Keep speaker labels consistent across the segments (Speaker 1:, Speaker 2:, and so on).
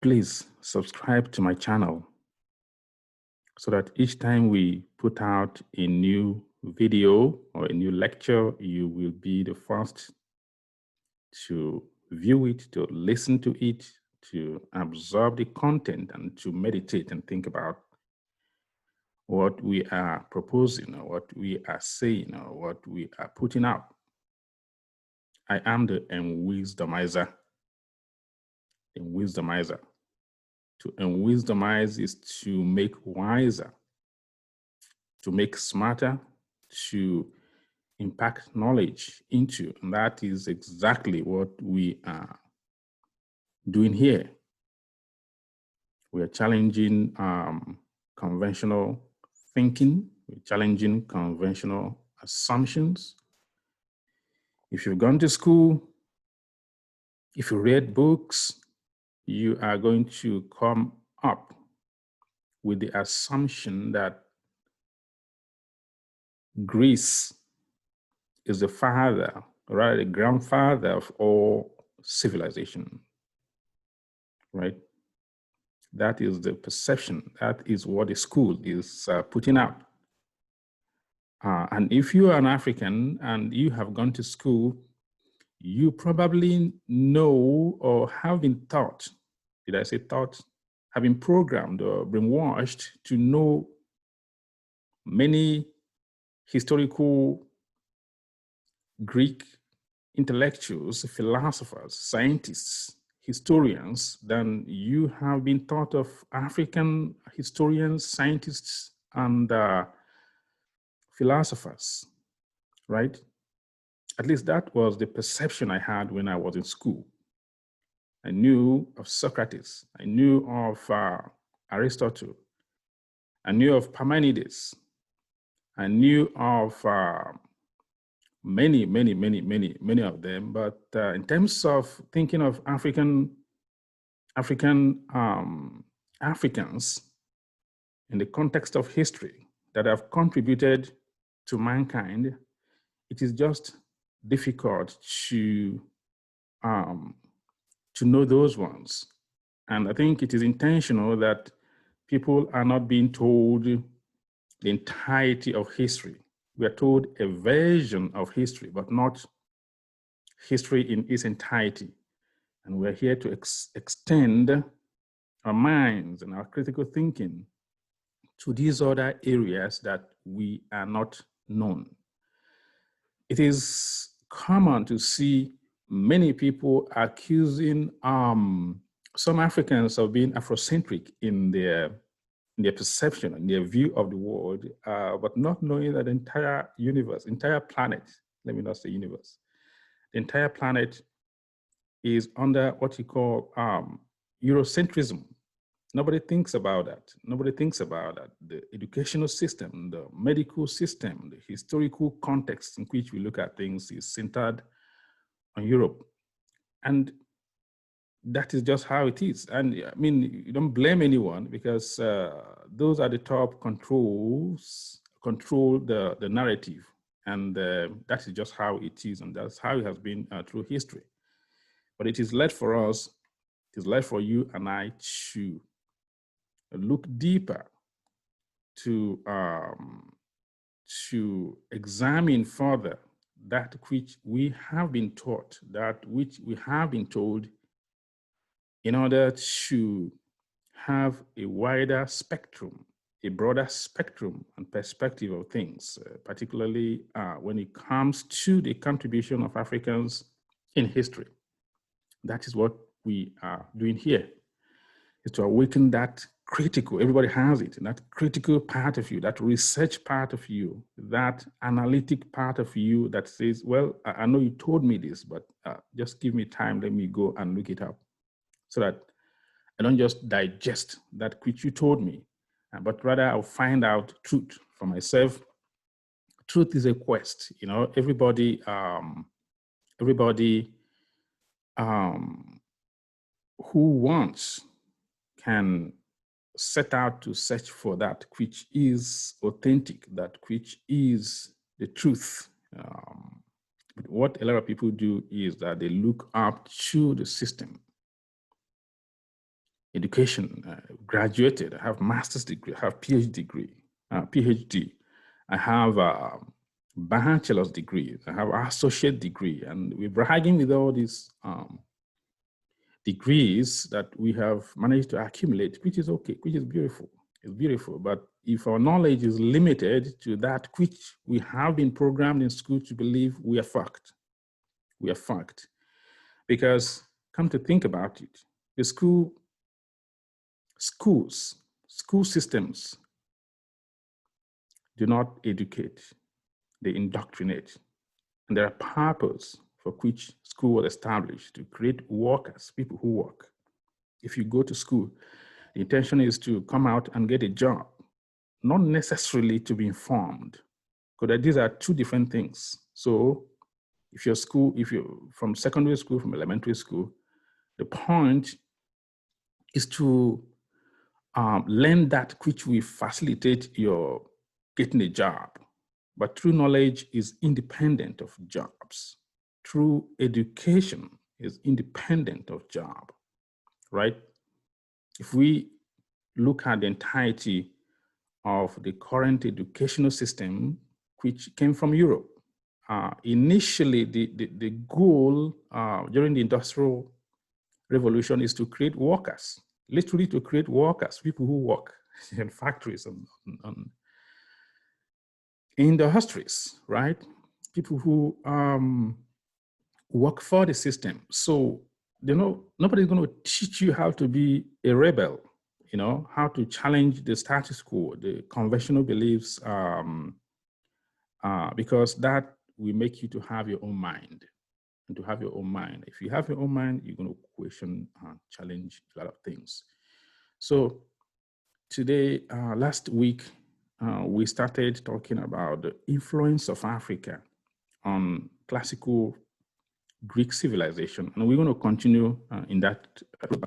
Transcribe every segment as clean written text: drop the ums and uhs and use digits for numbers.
Speaker 1: Please subscribe to my channel so that each time we put out a new video or a new lecture, you will be the first to view it, to listen to it, to absorb the content, and to meditate and think about what we are proposing or what we are saying or what we are putting out. I am the Enwisdomizer. Enwisdomizer. To enwisdomize is to make wiser, to make smarter, to impact knowledge into. And that is exactly what we are doing here. We are challenging conventional thinking. We're challenging conventional assumptions. If you've gone to school, if you read books, you are going to come up with the assumption that Greece is the father, or rather the grandfather of all civilization, right? That is the perception. That is what the school is putting out. And if you are an African and you have gone to school, you probably know or have been taught, did I say taught? Have been programmed or brainwashed to know many historical Greek intellectuals, philosophers, scientists, historians than you have been taught of African historians, scientists, and philosophers, right? At least that was the perception I had when I was in school. I knew of Socrates. I knew of Aristotle. I knew of Parmenides. I knew of many of them. But in terms of thinking of Africans in the context of history that have contributed to mankind, it is just difficult to know those ones. And I think it is intentional that people are not being told the entirety of history. We are told a version of history, but not history in its entirety. And we're here to extend our minds and our critical thinking to these other areas that we are not known. It is common to see many people accusing some Africans of being Afrocentric in their perception and their view of the world, but not knowing that the entire universe, entire planet, let me not say universe, the entire planet is under what you call Eurocentrism. Nobody thinks about that. Nobody thinks about that. The educational system, the medical system, the historical context in which we look at things is centered on Europe. And that is just how it is. And I mean, you don't blame anyone because those are the top control the narrative. And that is just how it is. And that's how it has been through history. But it is left for us, it is left for you and I to look deeper, to examine further that which we have been taught, that which we have been told, in order to have a wider spectrum, a broader spectrum and perspective of things, particularly when it comes to the contribution of Africans in history. That is what we are doing here, is to awaken that critical, everybody has it, that critical part of you, that research part of you, that analytic part of you that says, well, I know you told me this, but just give me time, let me go and look it up, so that I don't just digest that which you told me, but rather I'll find out truth for myself. Truth is a quest, you know, everybody who wants can set out to search for that which is authentic, that which is the truth. But what a lot of people do is that they look up to the system. education, graduated. I have master's degree, I have PhD. I have a bachelor's degree, I have associate degree, and we're bragging with all these degrees that we have managed to accumulate, which is okay, which is beautiful. It's beautiful, but if our knowledge is limited to that which we have been programmed in school to believe, we are fucked. We are fucked. Because come to think about it, the school systems do not educate, they indoctrinate. And there are purposes for which school was established, to create workers, people who work. If you go to school, the intention is to come out and get a job, not necessarily to be informed, because these are two different things. So if you're from secondary school, from elementary school, the point is to learn that which will facilitate your getting a job. But true knowledge is independent of jobs. True education is independent of job, right? If we look at the entirety of the current educational system, which came from Europe, initially the goal during the Industrial Revolution is to create workers, literally to create workers, people who work in factories and in the industries, right? People who work for the system. So, nobody's going to teach you how to be a rebel, how to challenge the status quo, the conventional beliefs, because that will make you to have your own mind. And to have your own mind. If you have your own mind, you're going to question and challenge a lot of things. So today, last week, we started talking about the influence of Africa on classical Greek civilization. And we're going to continue in that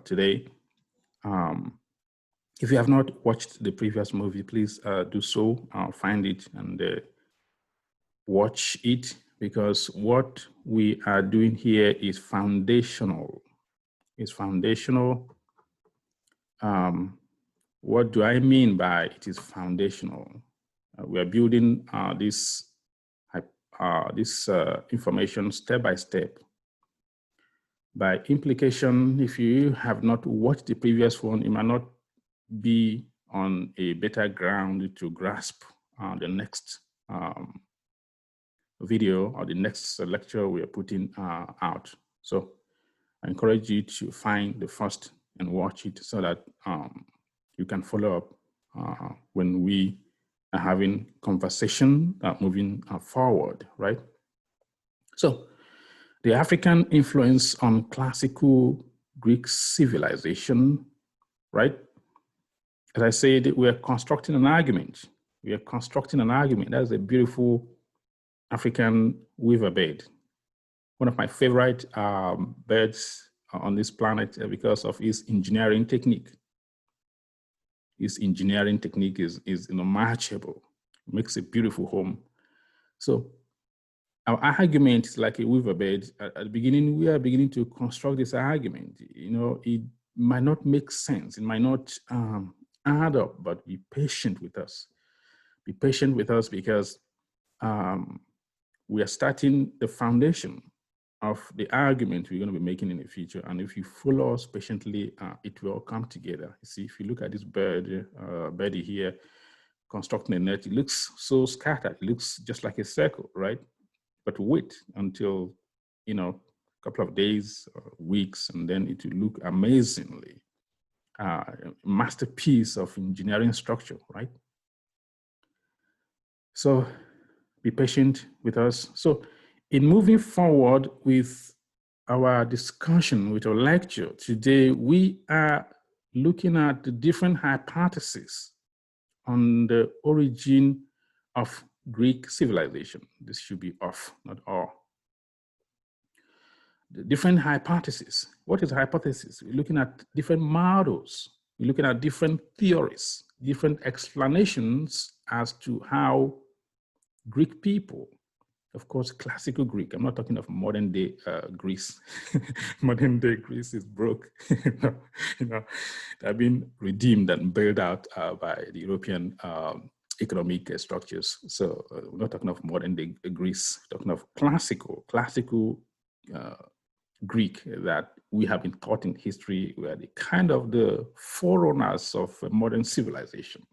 Speaker 1: today. If you have not watched the previous movie, please do so. Find it and watch it, because what we are doing here is foundational. It's foundational. What do I mean by it is foundational? We are building this information step by step. By implication, if you have not watched the previous one, you might not be on a better ground to grasp the next video or the next lecture we are putting out. So I encourage you to find the first and watch it so that you can follow up when we are having conversation moving forward, right? So the African influence on classical Greek civilization, right? As I said, we are constructing an argument. We are constructing an argument. That is a beautiful African weaver bird. One of my favorite birds on this planet because of his engineering technique. His engineering technique is unmatchable. It makes a beautiful home. So our argument is like a weaver bird. At the beginning, we are beginning to construct this argument. It might not make sense. It might not add up, but be patient with us. Be patient with us because we are starting the foundation of the argument we're going to be making in the future. And if you follow us patiently, it will come together. You see, if you look at this birdie here, constructing a net, it looks so scattered. It looks just like a circle, right? But wait until, a couple of days, weeks, and then it will look amazingly. Masterpiece of engineering structure, right? So be patient with us. So in moving forward with our discussion, with our lecture today, we are looking at the different hypotheses on the origin of Greek civilization. This should be of, not all. The different hypotheses. What is a hypothesis? We're looking at different models. We're looking at different theories, different explanations as to how Greek people Of course, classical Greek. I'm not talking of modern day Greece. Modern day Greece is broke. They've been redeemed and bailed out by the European economic structures. So we're not talking of modern day Greece. We're talking of classical Greek that we have been taught in history were the kind of the forerunners of modern civilization.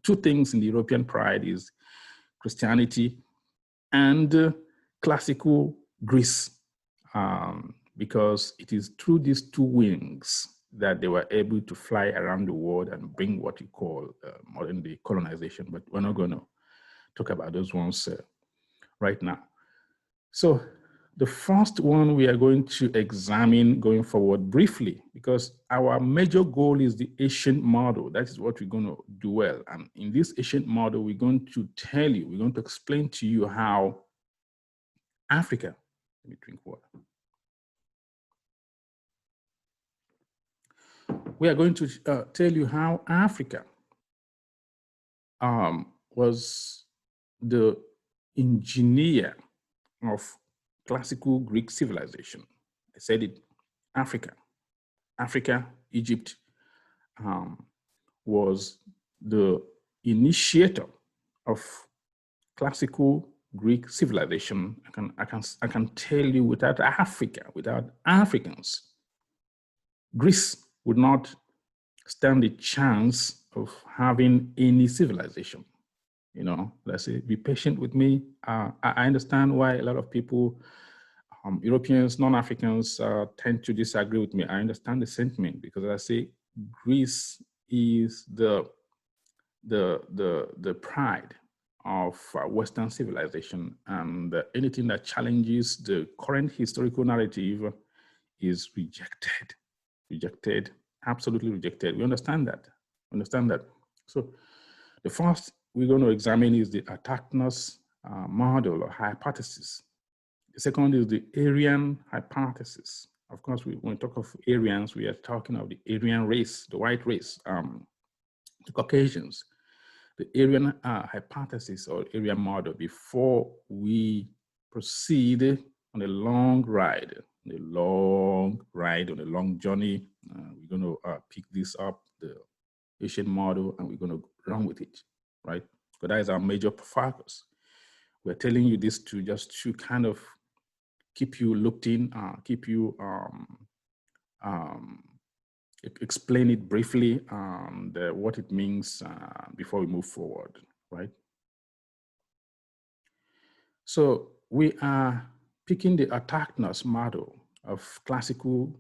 Speaker 1: Two things in the European pride is Christianity and classical Greece, because it is through these two wings that they were able to fly around the world and bring what you call modern day colonization. But we're not going to talk about those ones right now. So the first one we are going to examine going forward briefly, because our major goal is the ancient model. That is what we're going to do well. And in this ancient model, we're going to tell you, we're going to explain to you how Africa, let me drink water. We are going to tell you how Africa was the engineer of classical Greek civilization. I said it, Africa, Egypt was the initiator of classical Greek civilization. I can tell you, without Africa, without Africans, Greece would not stand a chance of having any civilization. Let's say, be patient with me. I understand why a lot of people, Europeans, non-Africans, tend to disagree with me. I understand the sentiment, because I say Greece is the pride of Western civilization, and anything that challenges the current historical narrative is rejected, absolutely rejected. We understand that. So the first we're going to examine is the Artachnus model or hypothesis. The second is the Aryan hypothesis. Of course, when we talk of Aryans, we are talking of the Aryan race, the white race, the Caucasians. The Aryan hypothesis or Aryan model, before we proceed on a long ride, on a long journey. We're going to pick this up, the Asian model, and we're going to run with it, right? But that is our major focus. We're telling you this just to kind of keep you looked in, keep you explain it briefly, what it means before we move forward, right? So we are picking the Artachnus model of classical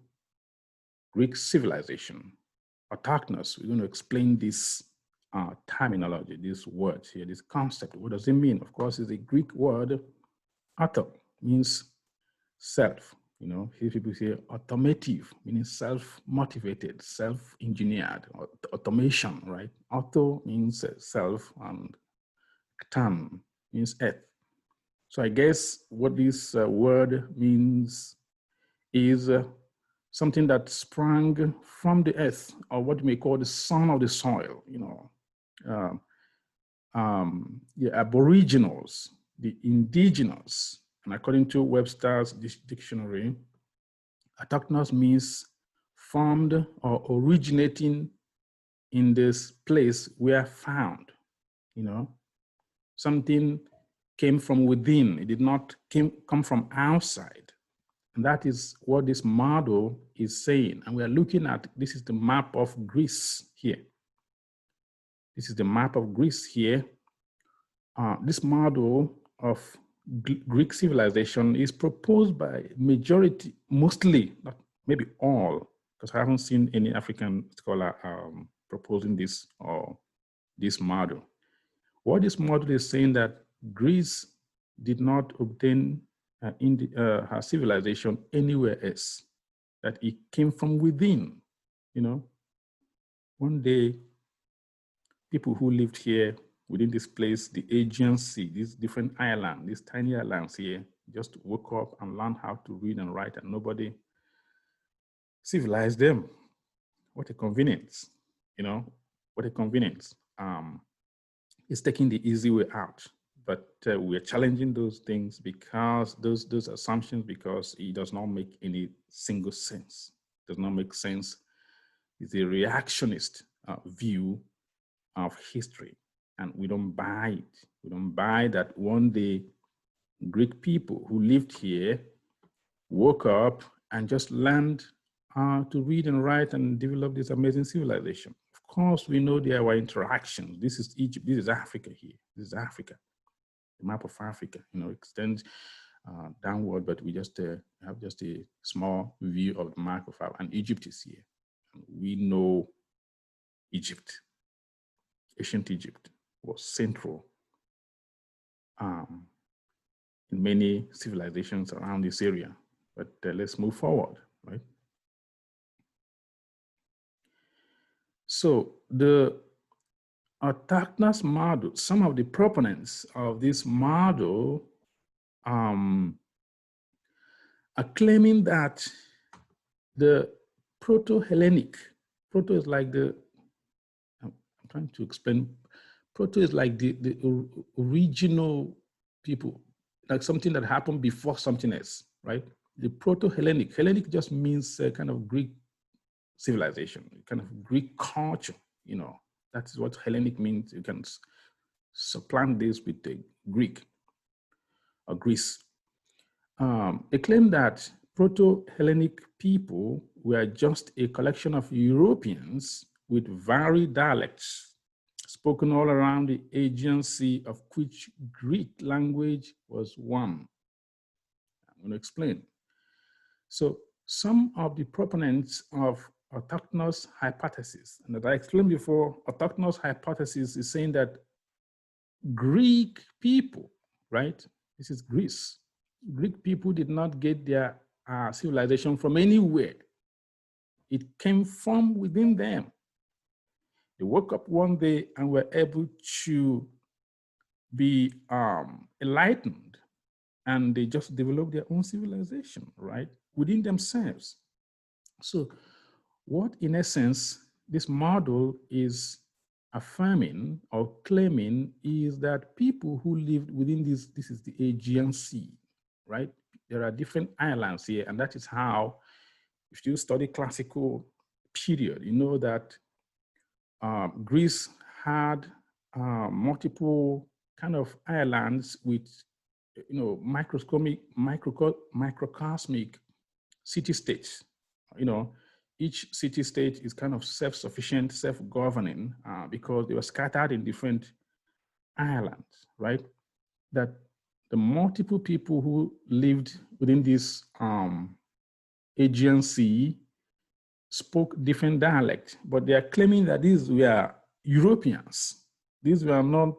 Speaker 1: Greek civilization. Artachnus, we're going to explain this terminology, these words here, this concept. What does it mean? Of course, it's a Greek word. Auto means self. Here people say automotive, meaning self-motivated, self-engineered, automation, right? Auto means self, and ktan means earth. So I guess what this word means is something that sprang from the earth, or what you may call the son of the soil, the aboriginals, the indigenous. And according to Webster's dictionary, Artachnus means formed or originating in this place where found. Something came from within. It did not come from outside. And that is what this model is saying. And we are looking at, this is the map of Greece here. This is the map of Greece here. This model of Greek civilization is proposed by majority, mostly, not maybe all, because I haven't seen any African scholar proposing this or this model. What this model is saying that Greece did not obtain her civilization anywhere else, that it came from within. One day, people who lived here within this place, the Aegean Sea, these different islands, these tiny islands here, just woke up and learned how to read and write, and nobody civilized them. What a convenience, what a convenience. It's taking the easy way out. but we're challenging those things because those assumptions, because it does not make any single sense. It does not make sense. It's a reactionist view of history, and we don't buy it. We don't buy that one day Greek people who lived here woke up and just learned to read and write and develop this amazing civilization. Of course, we know there were interactions. This is Egypt. This is Africa here. This is Africa. The map of Africa, extends downward, but we just have just a small view of the map of Africa, and Egypt is here. We know Egypt, ancient Egypt, was central in many civilizations around this area. But let's move forward, right? So the autochthonous model, some of the proponents of this model are claiming that the Proto-Hellenic, proto is like the, I'm trying to explain, proto is like the original people, like something that happened before something else, right? The Proto-Hellenic, Hellenic just means a kind of Greek civilization, kind of Greek culture, that's what Hellenic means. You can supplant this with the Greek or Greece. They claim that Proto-Hellenic people were just a collection of Europeans with varied dialects spoken all around the Aegean Sea, of which Greek language was one. I'm going to explain. So some of the proponents of autochthonous hypothesis, and as I explained before, autochthonous hypothesis is saying that Greek people, right? This is Greece. Greek people did not get their civilization from anywhere. It came from within them. They woke up one day and were able to be enlightened, and they just developed their own civilization, right? Within themselves. So what, in essence, this model is affirming or claiming is that people who lived within this is the Aegean Sea, right? There are different islands here, and that is how, if you study classical period, you know that Greece had multiple kind of islands with, microcosmic city-states. Each city-state is kind of self-sufficient, self-governing, because they were scattered in different islands, right? That the multiple people who lived within this Aegean Sea spoke different dialects, but they are claiming that these were Europeans. These were not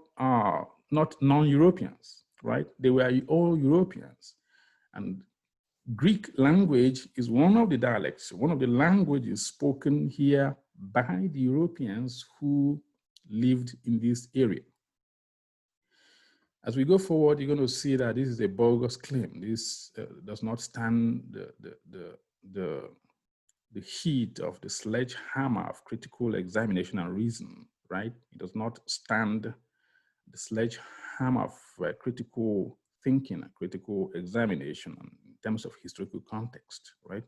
Speaker 1: non-Europeans, right? They were all Europeans. And Greek language is one of the dialects, one of the languages spoken here by the Europeans who lived in this area. As we go forward, you're going to see that this is a bogus claim. This does not stand the heat of the sledgehammer of critical examination and reason, right? It does not stand the sledgehammer of critical thinking and critical examination in terms of historical context, right?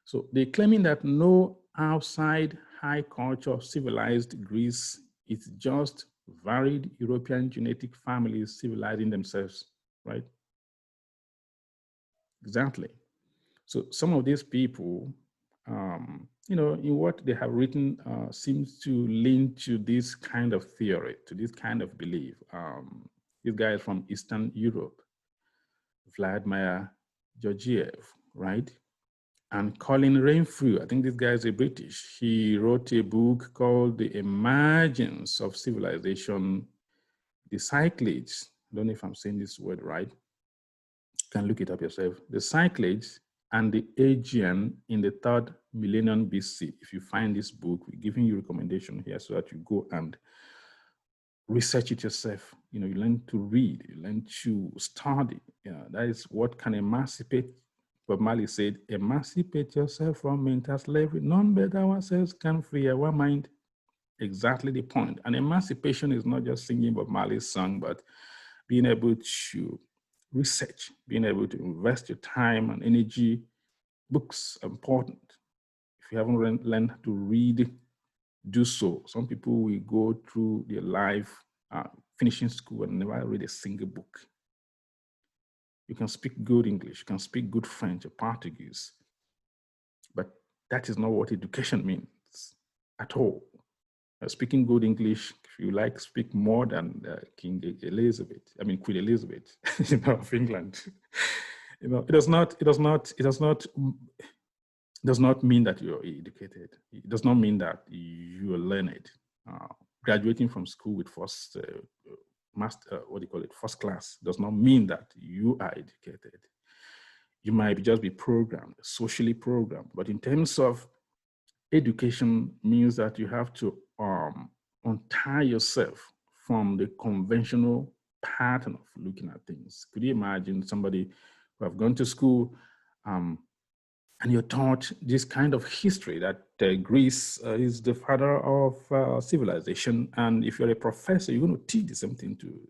Speaker 1: So they're claiming that no outside high culture civilized Greece, it's just varied European genetic families civilizing themselves, right? Exactly. So some of these people, in what they have written seems to lean to this kind of theory, to this kind of belief. This guy is from Eastern Europe, Vladimir Georgiev, right? And Colin Renfrew, I think this guy is a British. He wrote a book called The Emergence of Civilization, the Cyclades. I don't know if I'm saying this word right. You can look it up yourself. The Cyclades and the Aegean in the 3rd millennium BC. If you find this book, we're giving you recommendation here so that you go and research it yourself. You learn to read, you learn to study. That is what can emancipate. Bob Marley said, emancipate yourself from mental slavery. None but ourselves can free our mind. exactly the point. And emancipation is not just singing Bob Marley's song, but being able to research, being able to invest your time and energy. Books are important. If you haven't learned to read, do so. Some people will go through their life finishing school and never read a single book. You can speak good English, you can speak good French or Portuguese, but that is not what education means at all. Speaking good English, if you like, speak more than Queen Elizabeth of England. It does not mean that you're educated. It does not mean that you are learned. Graduating from school with first first class does not mean that you are educated. You might just be programmed, socially programmed. But in terms of education, means that you have to untie yourself from the conventional pattern of looking at things. Could you imagine somebody who have gone to school and you're taught this kind of history that Greece is the father of civilization, and if you're a professor, you're going to teach the same thing to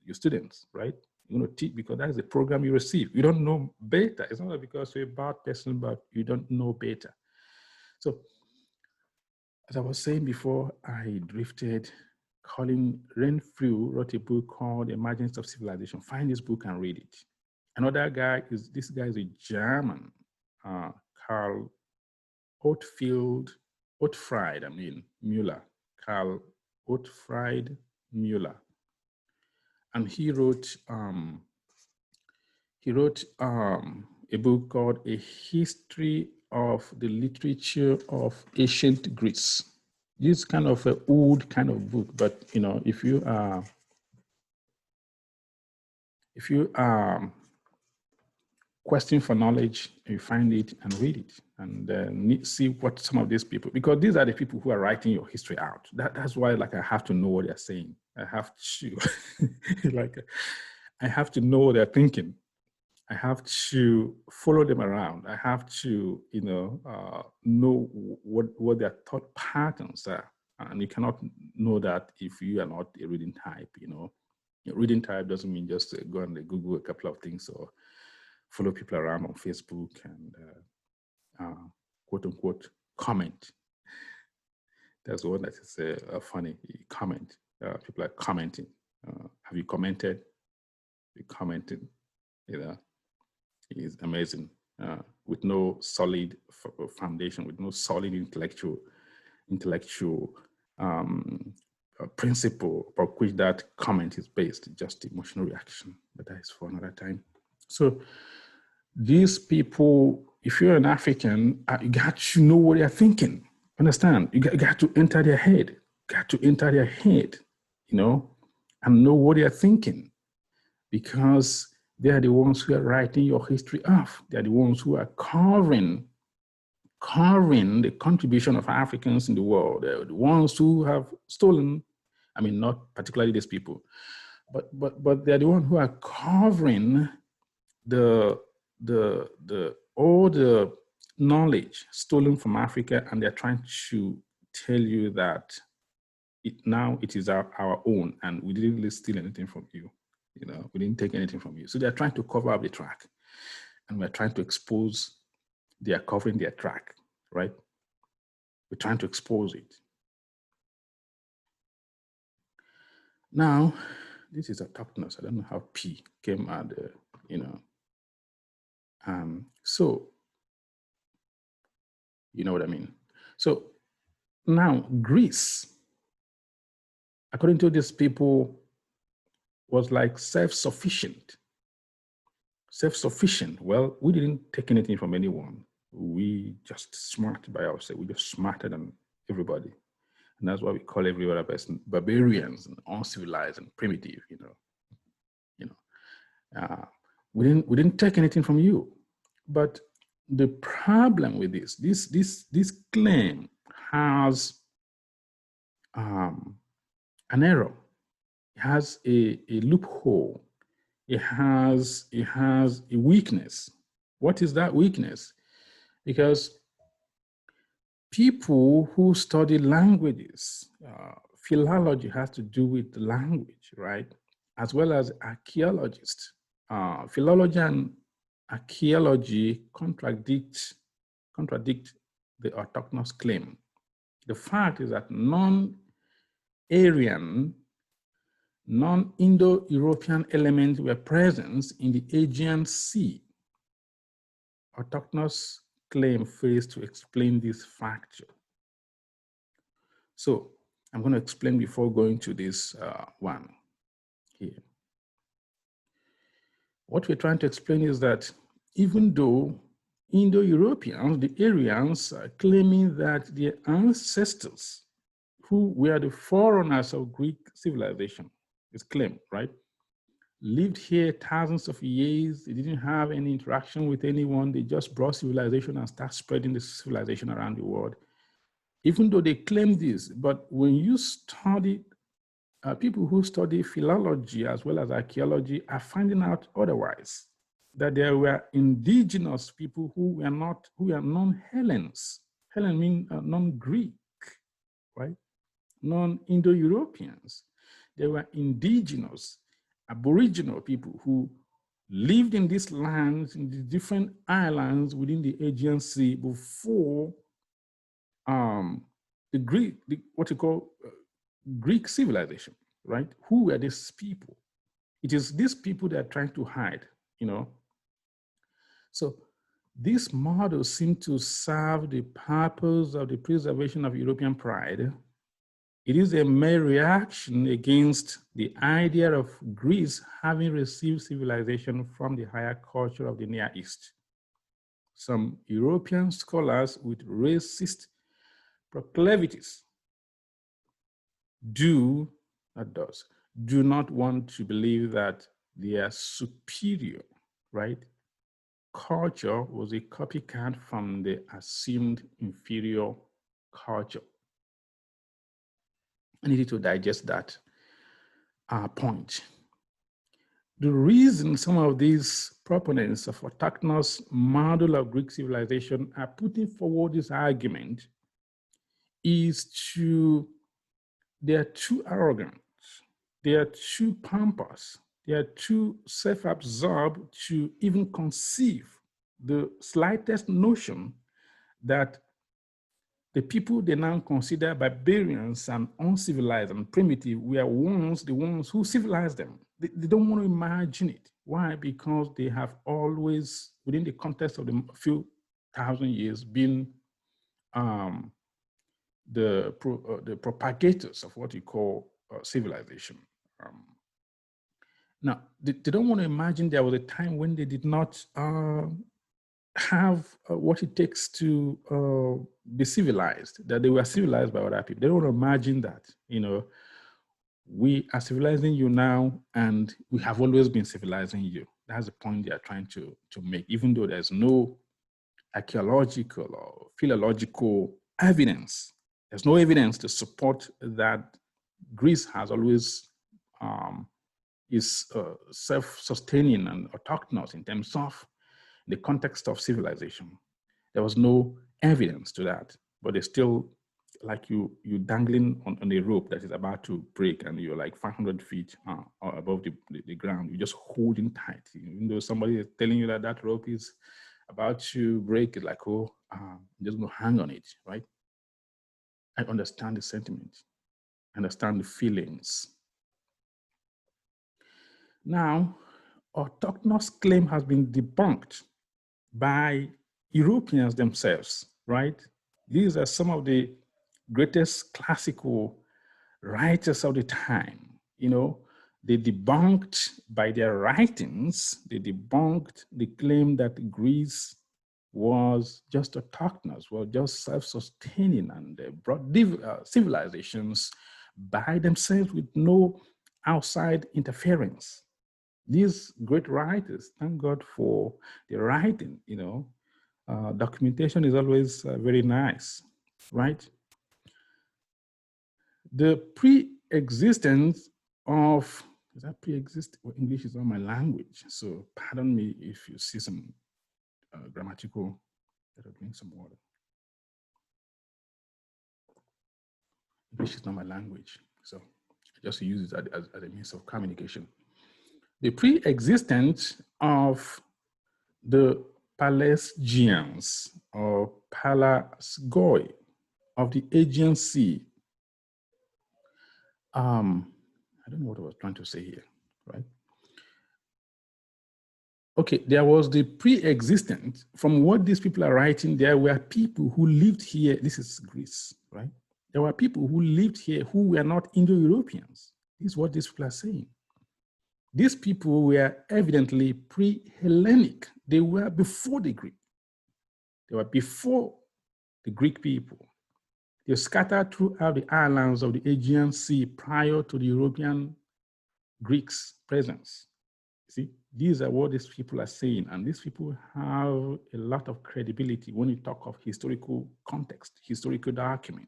Speaker 1: your students, right? You're going to teach because that's the program you receive. You don't know better. It's not because you're a bad person, but you don't know better. So, as I was saying before, I drifted. Colin Renfrew wrote a book called Emergence of Civilization. Find this book and read it. Another guy is a German, Karl Müller, Karl Ottfried Müller, and he wrote a book called A History of the Literature of Ancient Greece. This is kind of an old kind of book, but if you question for knowledge, you find it and read it and see what some of these people, because these are the people who are writing your history out. That's why, I have to know what they're saying. I have to, I have to know what they're thinking. I have to follow them around. I have to, know what their thought patterns are. And you cannot know that if you are not a reading type. Reading type doesn't mean just go and Google a couple of things or follow people around on Facebook and quote unquote comment. That's the one that is funny. Comment. People are commenting. Have you commented? You commented. Is amazing. With no solid foundation, with no solid intellectual principle upon which that comment is based, just emotional reaction. But that is for another time. So these people, if you're an African, you got to know what they're thinking. Understand? You got to enter their head. And know what they're thinking, because they are the ones who are writing your history off. They are the ones who are carving the contribution of Africans in the world. They're the ones who have stolen. I mean, not particularly these people, but they're the ones who are covering all the knowledge stolen from Africa, and they're trying to tell you that now it is our own, and we didn't really steal anything from you. We didn't take anything from you. So they're trying to cover up the track, and we're trying to expose. They are covering their track, right? We're trying to expose it. Now, this is a toughness. I don't know how P came at so, you know what I mean? So now Greece, according to these people, was like self-sufficient. Self-sufficient. Well, we didn't take anything from anyone. We just smart by ourselves. We just smarter than everybody. And that's why we call every other person barbarians and uncivilized and primitive, we didn't take anything from you. But the problem with this claim has an error. It has a loophole. It has a weakness. What is that weakness? Because people who study languages, philology has to do with the language, right? As well as archaeologists. Philology and archaeology contradict the autochthonous claim. The fact is that non-Aryan, non-Indo-European elements were present in the Aegean Sea. Autochthonous claim fails to explain this factor. So I'm going to explain before going to this one here. What we're trying to explain is that even though Indo-Europeans, the Aryans, are claiming that their ancestors, who were the forerunners of Greek civilization, is claimed, right? Lived here thousands of years. They didn't have any interaction with anyone. They just brought civilization and started spreading the civilization around the world. Even though they claim this, but when you study, people who study philology as well as archaeology are finding out otherwise, that there were indigenous people who are non-Hellens. Hellen means non-Greek, right? Non-Indo-Europeans. There were indigenous, aboriginal people who lived in these lands, in the different islands within the Aegean Sea before the Greek, what you call Greek civilization, right? Who were these people? It is these people that are trying to hide, you know. So these models seem to serve the purpose of the preservation of European pride. It is a mere reaction against the idea of Greece having received civilization from the higher culture of the Near East. Some European scholars with racist proclivities do not want to believe that their superior, right, culture was a copycat from the assumed inferior culture. I needed to digest that point. The reason some of these proponents of autochthonous model of Greek civilization are putting forward this argument is they are too arrogant, they are too pompous, they are too self-absorbed to even conceive the slightest notion that the people they now consider barbarians and uncivilized and primitive were once the ones who civilized them. They don't want to imagine it. Why? Because they have always, within the context of the few thousand years, been the propagators of what you call civilization. Now, they don't want to imagine there was a time when they did not have what it takes to be civilized, that they were civilized by other people. They don't want to imagine that, you know, we are civilizing you now and we have always been civilizing you. That's the point they are trying to make, even though there's no archaeological or philological evidence. There's no evidence to support that Greece has always is self-sustaining and autochthonous in terms of the context of civilization. There was no evidence to that, but they still, like you dangling on a rope that is about to break and you're like 500 feet above the ground. You're just holding tight. Even though somebody is telling you that that rope is about to break, it's like, oh, I'm just gonna hang on it, right? I understand the sentiment, I understand the feelings. Now, autochthonous claim has been debunked by Europeans themselves, right? These are some of the greatest classical writers of the time. You know, they debunked by their writings, they debunked the claim that Greece was just autochthonous, was just self-sustaining, and they brought civilizations by themselves with no outside interference. These great writers, thank God for the writing, you know, documentation is always very nice, right? The pre-existence of, is that pre-exist? Well, English is not my language, so pardon me if you see some grammatical, that I drink some water. English is not my language, so I just use it as a means of communication. The pre-existence of the Pelasgians or Pelasgoi of the Aegean Sea. I don't know what I was trying to say here, right? Okay, there was the pre-existent. From what these people are writing, there were people who lived here. This is Greece, right? There were people who lived here who were not Indo-Europeans. This is what these people are saying. These people were evidently pre-Hellenic. They were before the Greek. They were before the Greek people. They scattered throughout the islands of the Aegean Sea prior to the European Greeks' presence. See, these are what these people are saying, and these people have a lot of credibility when you talk of historical context, historical document.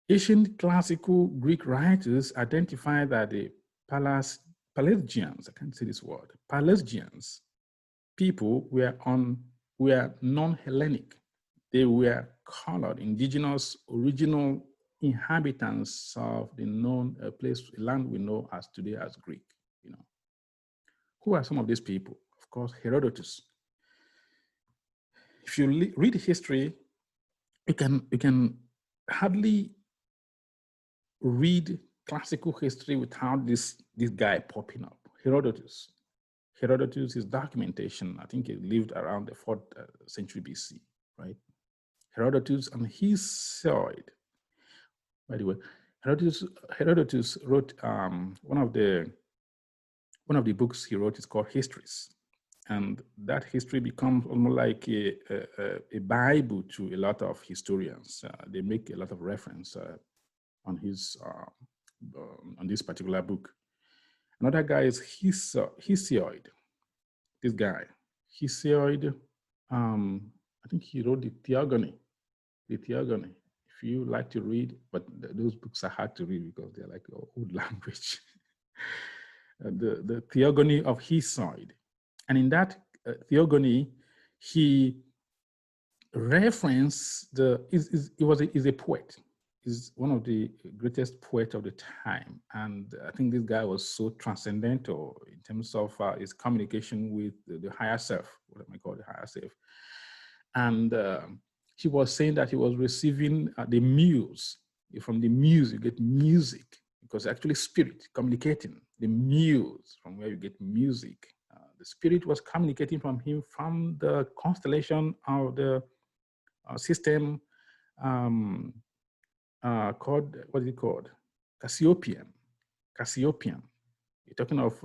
Speaker 1: Ancient classical Greek writers identify that the Pelasgians, I can't say this word, Pelasgians people were non-Hellenic. They were colored, indigenous, original inhabitants of the known land we know as today as Greek. You know, who are some of these people? Of course, Herodotus. If you read history, you can hardly read classical history without this guy popping up. Herodotus. Herodotus' documentation, I think he lived around the 4th century BC, right? Herodotus and Hesiod. By the way, Herodotus wrote one of the books he wrote is called Histories, and that history becomes almost like a Bible to a lot of historians. They make a lot of reference on this particular book. Another guy is Hesiod. This guy, Hesiod, I think he wrote the Theogony. The Theogony. If you like to read, but those books are hard to read because they're like old language. The Theogony of Hesiod. And in that Theogony, he referenced is a poet. He's one of the greatest poets of the time. And I think this guy was so transcendental in terms of his communication with the higher self, what am I call the higher self. And he was saying that he was receiving the muse. From the muse, you get music, because actually spirit communicating. The muse, from where you get music. The spirit was communicating from him from the constellation of the system called, what is it called? Cassiopeia. Cassiopeia. You're talking of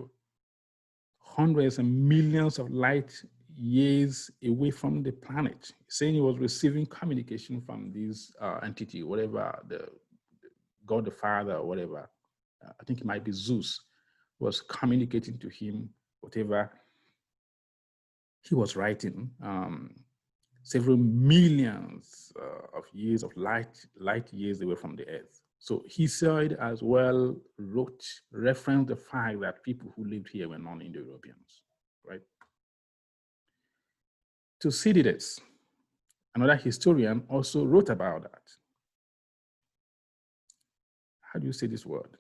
Speaker 1: hundreds and millions of light years away from the planet, saying he was receiving communication from this entity, whatever, the God the Father or whatever. I think it might be Zeus, was communicating to him whatever he was writing. Several millions of years of light years away from the earth. So Hesiod as well referenced the fact that people who lived here were non-Indo-Europeans, right? Thucydides, another historian, also wrote about that. How do you say this word?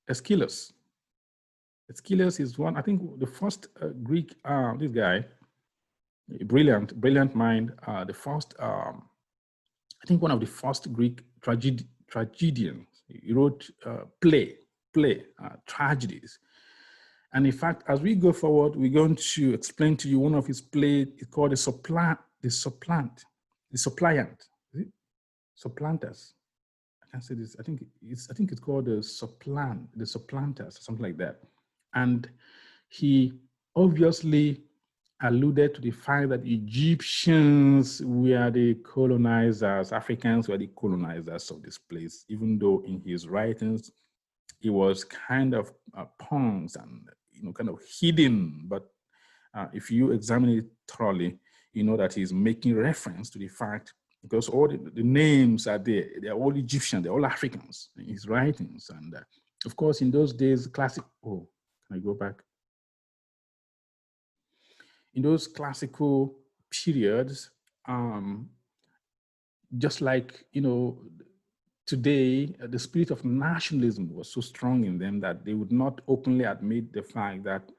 Speaker 1: Aeschylus. Aeschylus is one, I think the first Greek, this guy, brilliant mind, the first, I think one of the first Greek tragedians. He wrote tragedies. And in fact, as we go forward, we're going to explain to you one of his plays. It's called the Suppliant. Supplanters. I can't say this. I think it's called the Supplanters, something like that. And he obviously alluded to the fact that Egyptians were the colonizers, Africans were the colonizers of this place, even though in his writings, it was kind of puns and kind of hidden. But if you examine it thoroughly, you know that he's making reference to the fact, because all the names are there, they're all Egyptian, they're all Africans in his writings. And of course, in those days, can I go back? In those classical periods, just like, today, the spirit of nationalism was so strong in them that they would not openly admit the fact that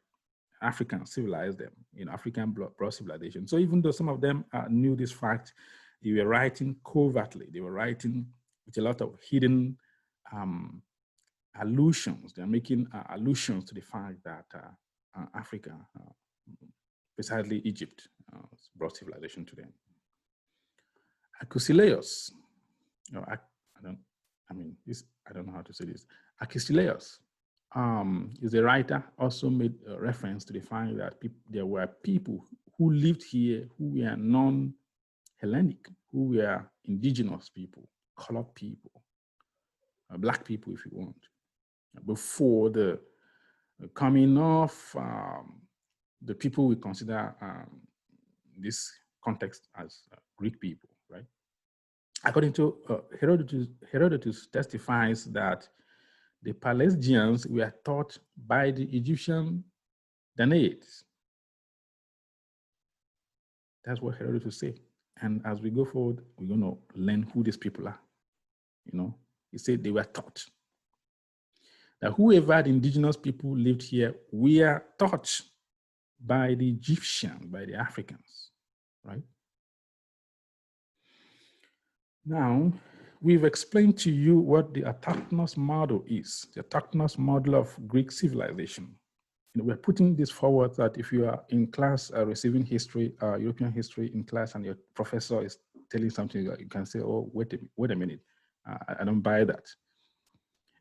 Speaker 1: Africans civilized them, African broad civilization. So even though some of them knew this fact, they were writing covertly. They were writing with a lot of hidden allusions. They're making allusions to the fact that Africa, precisely Egypt, brought civilization to them. Agesilaus, I don't know how to say this. Agesilaus is a writer, also made a reference to the fact that there were people who lived here who were non-Hellenic, who were indigenous people, colored people, black people, if you want, before the coming of the people we consider this context as Greek people, right? According to Herodotus testifies that the Pelasgians were taught by the Egyptian Danaids. That's what Herodotus said. And as we go forward, we're going to learn who these people are. He said they were taught. That whoever the indigenous people lived here were taught by the Egyptians, by the Africans, right? Now, we've explained to you what the autochthonous model is, the autochthonous model of Greek civilization. We're putting this forward that if you are in class receiving history, European history in class, and your professor is telling something, you can say, oh, wait a minute, I don't buy that.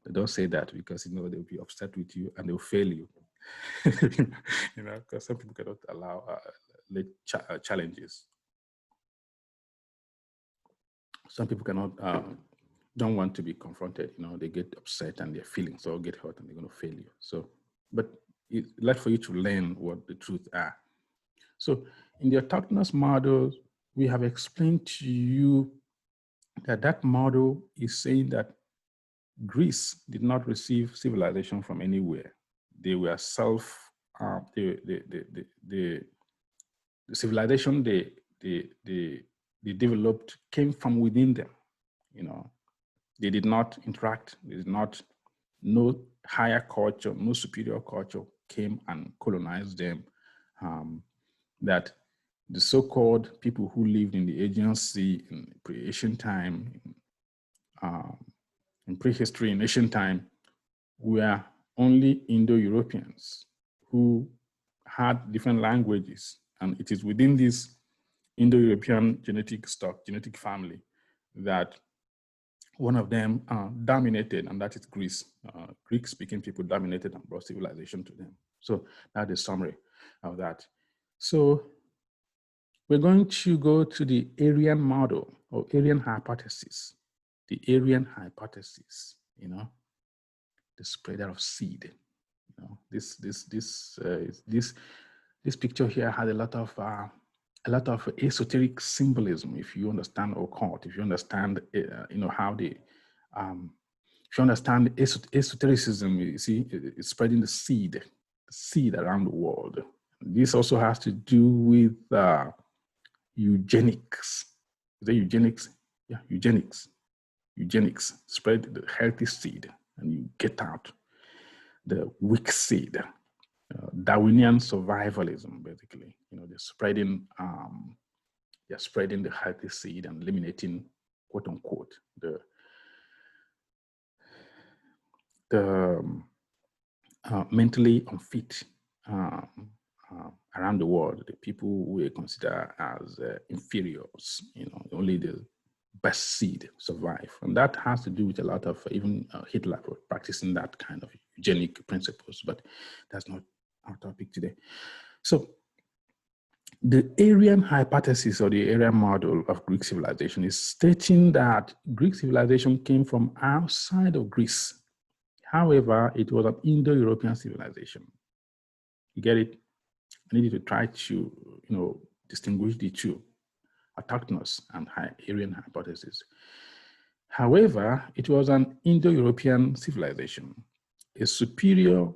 Speaker 1: They don't say that because, they'll be upset with you and they'll fail you. Because some people cannot allow late challenges. Some people don't want to be confronted. They get upset and their feelings all get hurt and they're going to fail you. So, but it's like for you to learn what the truth are. So in the autochthonous model, we have explained to you that model is saying that Greece did not receive civilization from anywhere. They were the civilization they developed came from within them. They did not interact. They did not, no higher culture, no superior culture came and colonized them. That the so-called people who lived in the Aegean Sea in pre-Asian time, in prehistory, in ancient time, were only Indo-Europeans who had different languages. And it is within this Indo-European genetic stock, genetic family, that one of them dominated, and that is Greece. Greek-speaking people dominated and brought civilization to them. So that's the summary of that. So we're going to go to the Aryan model or Aryan hypothesis. The Aryan hypothesis, the spreader of seed. This picture here has a lot of esoteric symbolism. If you understand occult, if you understand, how they, if you understand esotericism, you see, it's spreading the seed around the world. This also has to do with eugenics. Is it eugenics? Yeah, eugenics. Eugenics, spread the healthy seed and you get out the weak seed. Darwinian survivalism, basically. They're spreading the healthy seed and eliminating, quote unquote, the mentally unfit around the world, the people we consider as inferiors. Only the best seed survive. And that has to do with a lot of even Hitler practicing that kind of eugenic principles, but that's not our topic today. So the Aryan hypothesis or the Aryan model of Greek civilization is stating that Greek civilization came from outside of Greece. However, it was an Indo-European civilization. You get it? I need you to try to, distinguish the two, autochthonous and Aryan hypothesis. However, it was an Indo-European civilization, a superior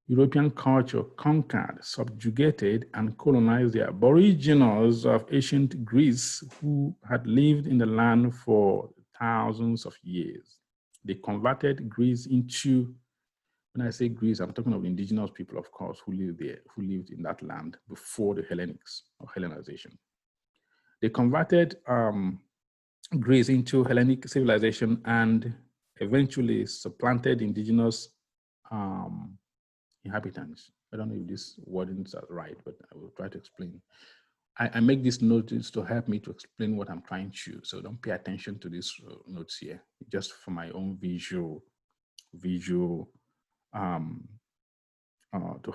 Speaker 1: European culture conquered, subjugated, and colonized the aboriginals of ancient Greece who had lived in the land for thousands of years. They converted Greece into, when I say Greece, I'm talking of indigenous people, of course, who lived there, who lived in that land before the Hellenics or Hellenization. They converted Greece into Hellenic civilization and eventually supplanted indigenous inhabitants. I don't know if these wordings are right, but I will try to explain. I make these notes to help me to explain what I'm trying to, so don't pay attention to these notes here, just for my own visual, to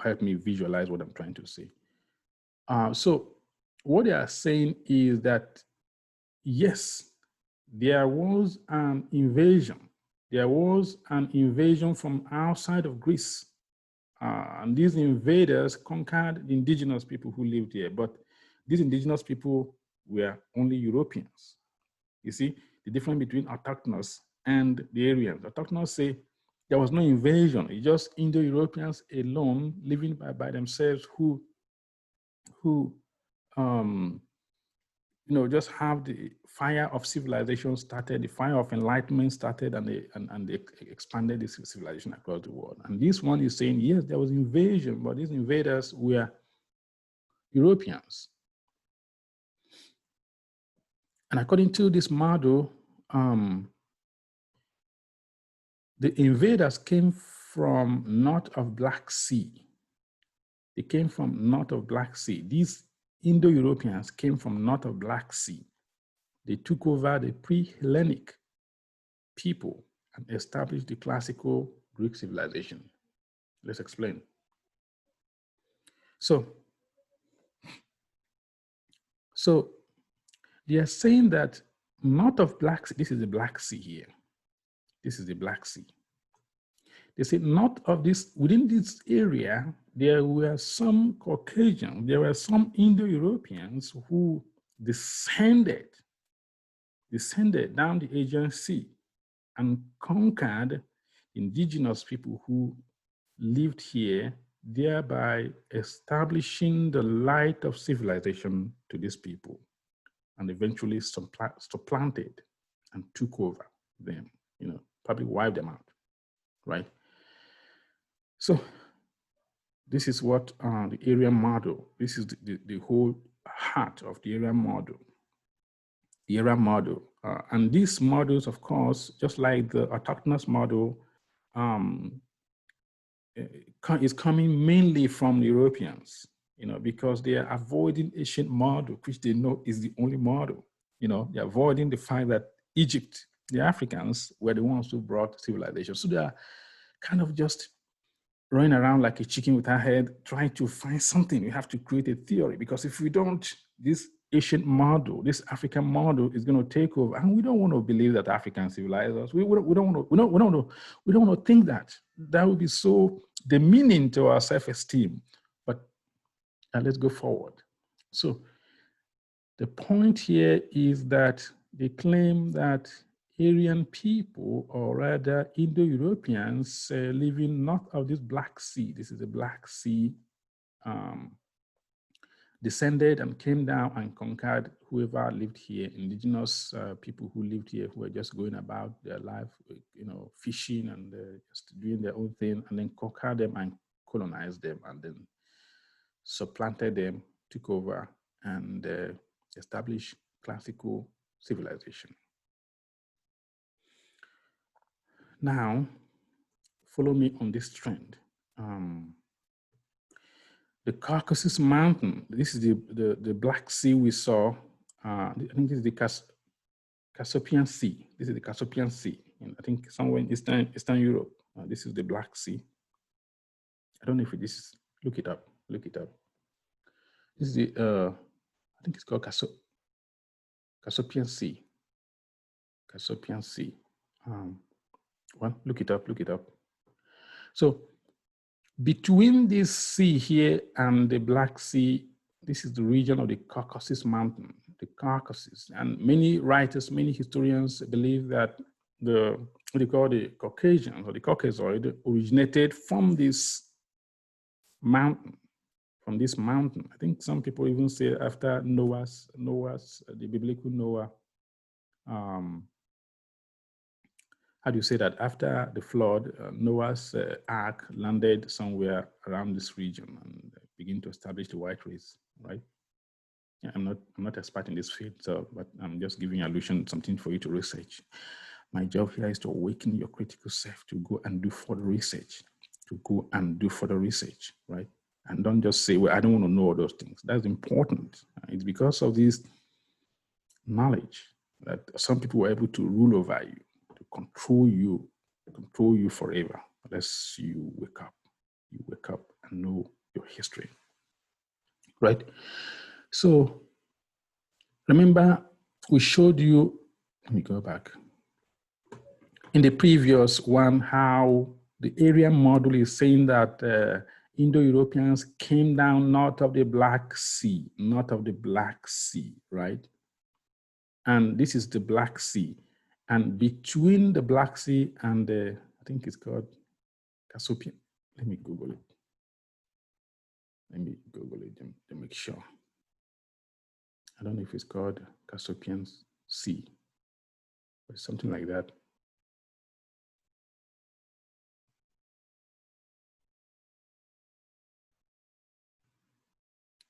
Speaker 1: help me visualize what I'm trying to say. So what they are saying is that, yes, there was an invasion. There was an invasion from outside of Greece. And these invaders conquered the indigenous people who lived here, but these indigenous people were only Europeans. You see, the difference between autochthonous and the Aryans. Autochthonous say there was no invasion, it's just Indo-Europeans alone living by themselves who just have the fire of civilization started, the fire of enlightenment started, and they expanded this civilization across the world. And this one is saying, yes, there was invasion, but these invaders were Europeans. And according to this model, the invaders came from north of Black Sea. They came from north of Black Sea. These Indo-Europeans came from north of Black Sea. They took over the pre-Hellenic people and established the classical Greek civilization. Let's explain. So they are saying that north of Black Sea, this is the Black Sea here. This is the Black Sea. They say north of this, within this area, there were some Caucasians, there were some Indo-Europeans who descended down the Aegean Sea and conquered indigenous people who lived here, thereby establishing the light of civilization to these people, and eventually supplanted and took over them, probably wiped them out, right? So this is what the Aryan model, this is the whole heart of the Aryan model. The Aryan model. And these models, of course, just like the autochthonous model, is coming mainly from the Europeans, because they are avoiding ancient model, which they know is the only model. They're avoiding the fact that Egypt, the Africans, were the ones who brought civilization. So they are kind of just running around like a chicken with her head, trying to find something. We have to create a theory, because if we don't, this ancient model, this African model is going to take over, and we don't want to believe that Africans civilize us. We don't want to think that. That would be so demeaning to our self-esteem. But let's go forward. So the point here is that they claim that Aryan people, or rather Indo-Europeans living north of this Black Sea, this is the Black Sea, descended and came down and conquered whoever lived here, indigenous people who lived here, who were just going about their life, fishing and just doing their own thing, and then conquered them and colonized them, and then supplanted them, took over, and established classical civilization. Now, follow me on this trend. The Caucasus Mountain, this is the Black Sea we saw. I think this is the Caspian Sea. This is the Caspian Sea. And I think somewhere in Eastern Europe. This is the Black Sea. I don't know if this is, look it up. This is the, I think it's called Caspian Sea. Caspian Sea. Well, look it up. So between this sea here and the Black Sea, this is the region of the Caucasus Mountain, the Caucasus. And many writers, many historians believe that what they call the Caucasians or the Caucasoid originated from this mountain, from this mountain. I think some people even say after Noah's the biblical Noah, how do you say that? After the flood, Noah's ark landed somewhere around this region and began to establish the white race, right? Yeah, I'm not expert in this field, so but I'm just giving you allusion, something for you to research. My job here is to awaken your critical self to go and do further research, right? And don't just say, well, I don't want to know all those things. That's important. It's because of this knowledge that some people were able to rule over you, to control you forever, unless you wake up and know your history, right? So remember, we showed you, let me go back, in the previous one, how the area model is saying that Indo-Europeans came down north of the Black Sea, right? And this is the Black Sea. And between the Black Sea and the, I think it's called Caspian. Let me Google it. To make sure. I don't know if it's called Caspian Sea, or something like that.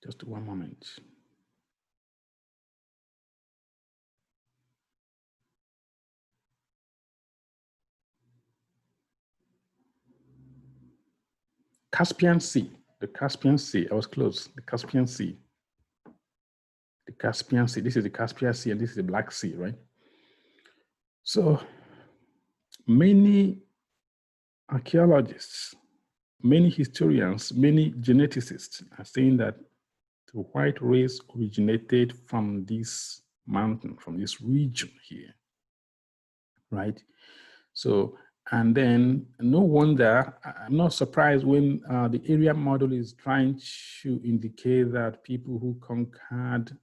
Speaker 1: Just one moment. Caspian Sea, the Caspian Sea. I was close. The Caspian Sea. The Caspian Sea. This is the Caspian Sea, and this is the Black Sea, right? So many archaeologists, many historians, many geneticists are saying that the white race originated from this mountain, from this region here, right? So, and then no wonder, I'm not surprised when the area model is trying to indicate that people who conquered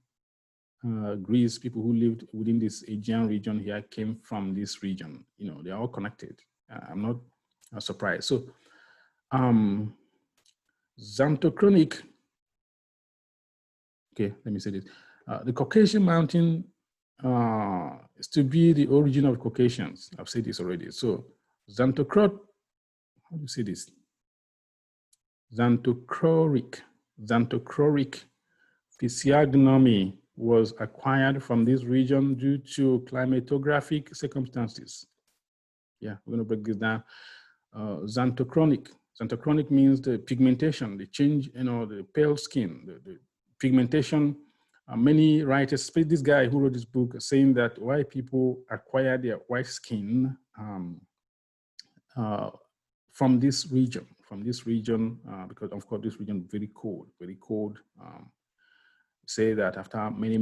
Speaker 1: Greece, people who lived within this Aegean region here came from this region. You know, they're all connected. I'm not surprised. So, Xanthochronic, okay, let me say this. The Caucasian mountain is to be the origin of Caucasians. I've said this already. So Xanthochronic, how do you say this? Xanthochronic physiognomy was acquired from this region due to climatographic circumstances. Yeah, we're going to break this down. Xanthochronic means the pigmentation, the change, the pale skin, the pigmentation. Many writers, this guy who wrote this book, saying that white people acquire their white skin from this region, because of course this region is very cold. Say that after many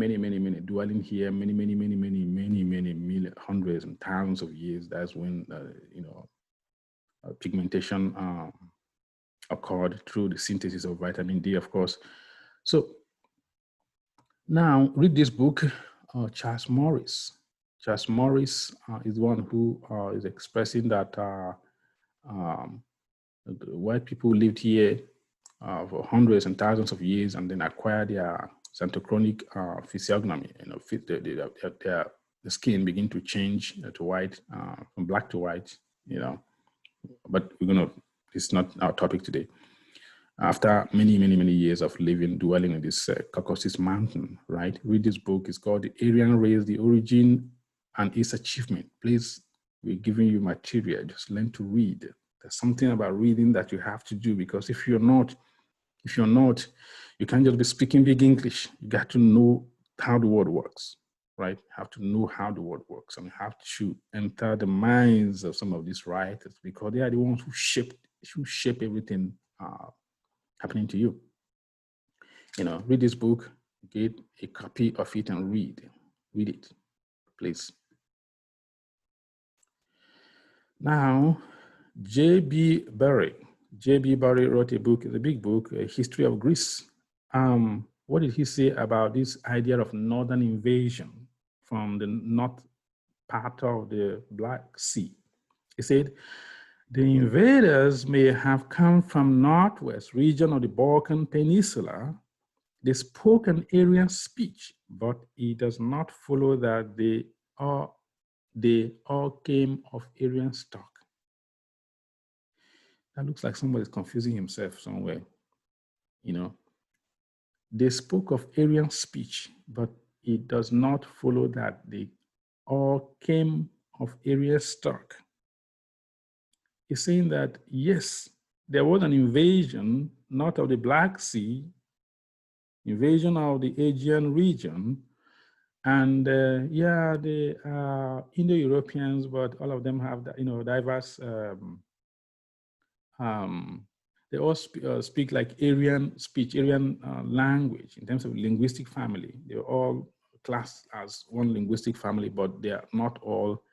Speaker 1: dwelling here, many hundreds and thousands of years, that's when pigmentation occurred through the synthesis of vitamin D, of course. So now read this book, Charles Morris. Charles Morris is one who is expressing that white people lived here for hundreds and thousands of years and then acquired their xanthochronic physiognomy. The skin begin to change to white, from black to white, but it's not our topic today. After many years of dwelling in this Caucasus mountain, right? Read this book. It's called The Aryan Race, The Origin and Its Achievement. Please, we're giving you material. Just learn to read. There's something about reading that you have to do, because if you're not, you can't just be speaking big English. You got to know how the word works, right? You have to know how the word works, and you have to enter the minds of some of these writers, because they are the ones who shape everything happening to you. Read this book, get a copy of it and read it, please. Now, J.B. Barrie wrote a book, it's a big book, A History of Greece. What did he say about this idea of northern invasion from the north part of the Black Sea? He said, The invaders may have come from northwest region of the Balkan Peninsula. They spoke an Aryan speech, but it does not follow that they all came of Aryan stock. That looks like somebody's confusing himself somewhere. You know, they spoke of Aryan speech, but it does not follow that they all came of Aryan stock. He's saying that, yes, there was an invasion, not of the Black Sea, invasion of the Aegean region, and yeah, the Indo-Europeans, but all of them have, diverse. They all speak like Aryan speech, Aryan language in terms of linguistic family. They're all classed as one linguistic family, but they are not all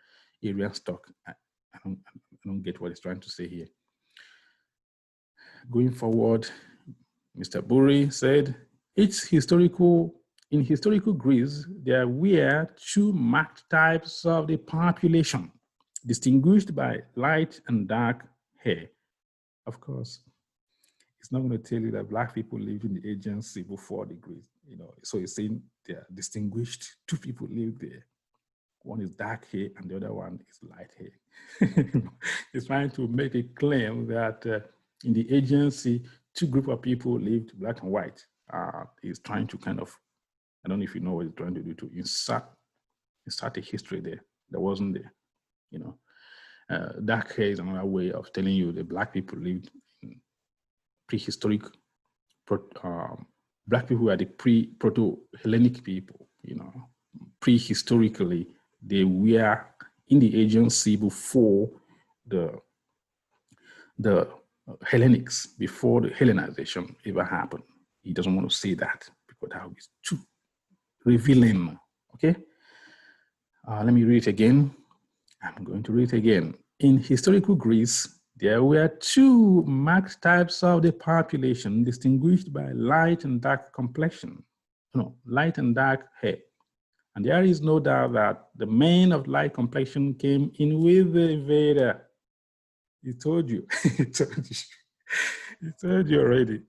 Speaker 1: Aryan stock. I don't get what he's trying to say here. Going forward, Mr. Burri said, in historical Greece, there were two marked types of the population, distinguished by light and dark hair. Of course, it's not going to tell you that Black people lived in the Aegean Sea before the Greeks, so it's saying they are distinguished. Two people lived there. One is dark hair and the other one is light hair. He's trying to make a claim that in the Aegean Sea, two groups of people lived, black and white. He's trying to kind of, I don't know if you know what he's trying to do, to insert a history there that wasn't there. Dark hair is another way of telling you that Black people lived in prehistoric, Black people were the proto-Hellenic people, prehistorically, they were in the Aegean Sea before the Hellenics, before the Hellenization ever happened. He doesn't want to say that because that would be too revealing, okay? Let me read it again. I'm going to read it again. In historical Greece, there were two marked types of the population distinguished by light and dark complexion, light and dark hair. And there is no doubt that the men of light complexion came in with the invader. He told you, he told you already.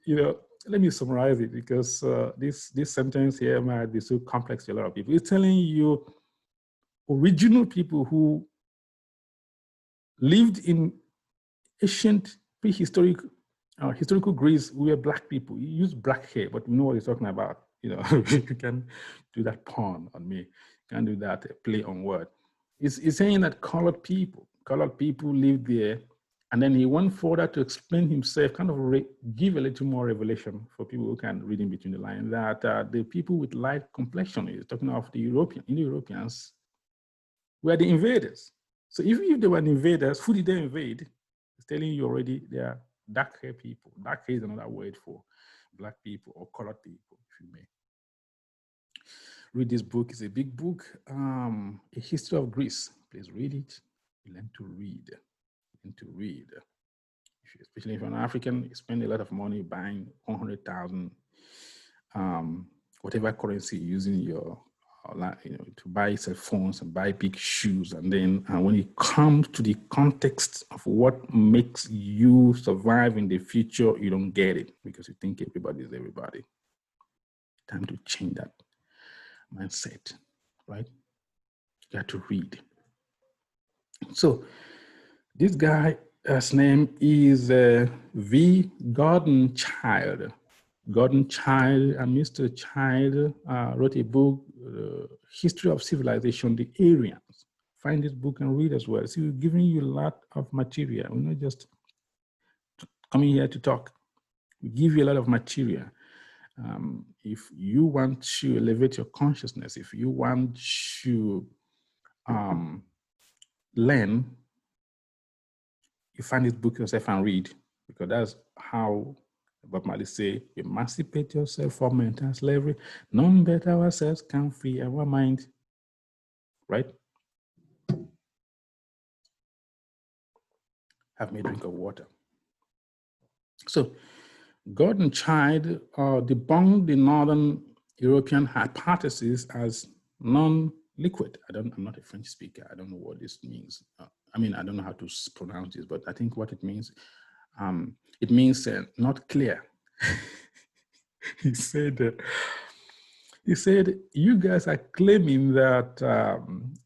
Speaker 1: Let me summarize it because this sentence here might be so complex to a lot of people. It's telling you original people who lived in ancient prehistoric historical Greece were Black people. You use black hair, but you know what he's talking about. You can do that pun on me. You can do that play on word. It's saying that colored people lived there. And then he went further to explain himself, kind of give a little more revelation for people who can read in between the lines, that the people with light complexion, he's talking of the Indo-Europeans, were the invaders. So if they were invaders, who did they invade? It's telling you already they are dark hair people. Dark hair is another word for Black people or colored people, if you may. Read this book. It's a big book, A History of Greece. Please read it. Learn to read. Especially if you're an African, you spend a lot of money buying 100,000, whatever currency you're using to buy cell phones and buy big shoes. And then when it comes to the context of what makes you survive in the future, you don't get it because you think everybody is everybody. Time to change that mindset, right? You got to read. So this guy's name is V. Gordon Childe. Gordon Childe and Mr. Childe wrote a book, History of Civilization, the Aryans. Find this book and read as well. See, we're giving you a lot of material. We're not just coming here to talk. We give you a lot of material. If you want to elevate your consciousness, if you want to learn, you find this book yourself and read, because that's how Bob Marley say, emancipate yourself from mental slavery. None but ourselves can free our mind, right? Have me a drink of water. So Gordon Childe debunked the Northern European hypothesis as non-liquid. I'm not a French speaker. I don't know what this means. I mean, I don't know how to pronounce this, but I think what it means not clear. He said, you guys are claiming that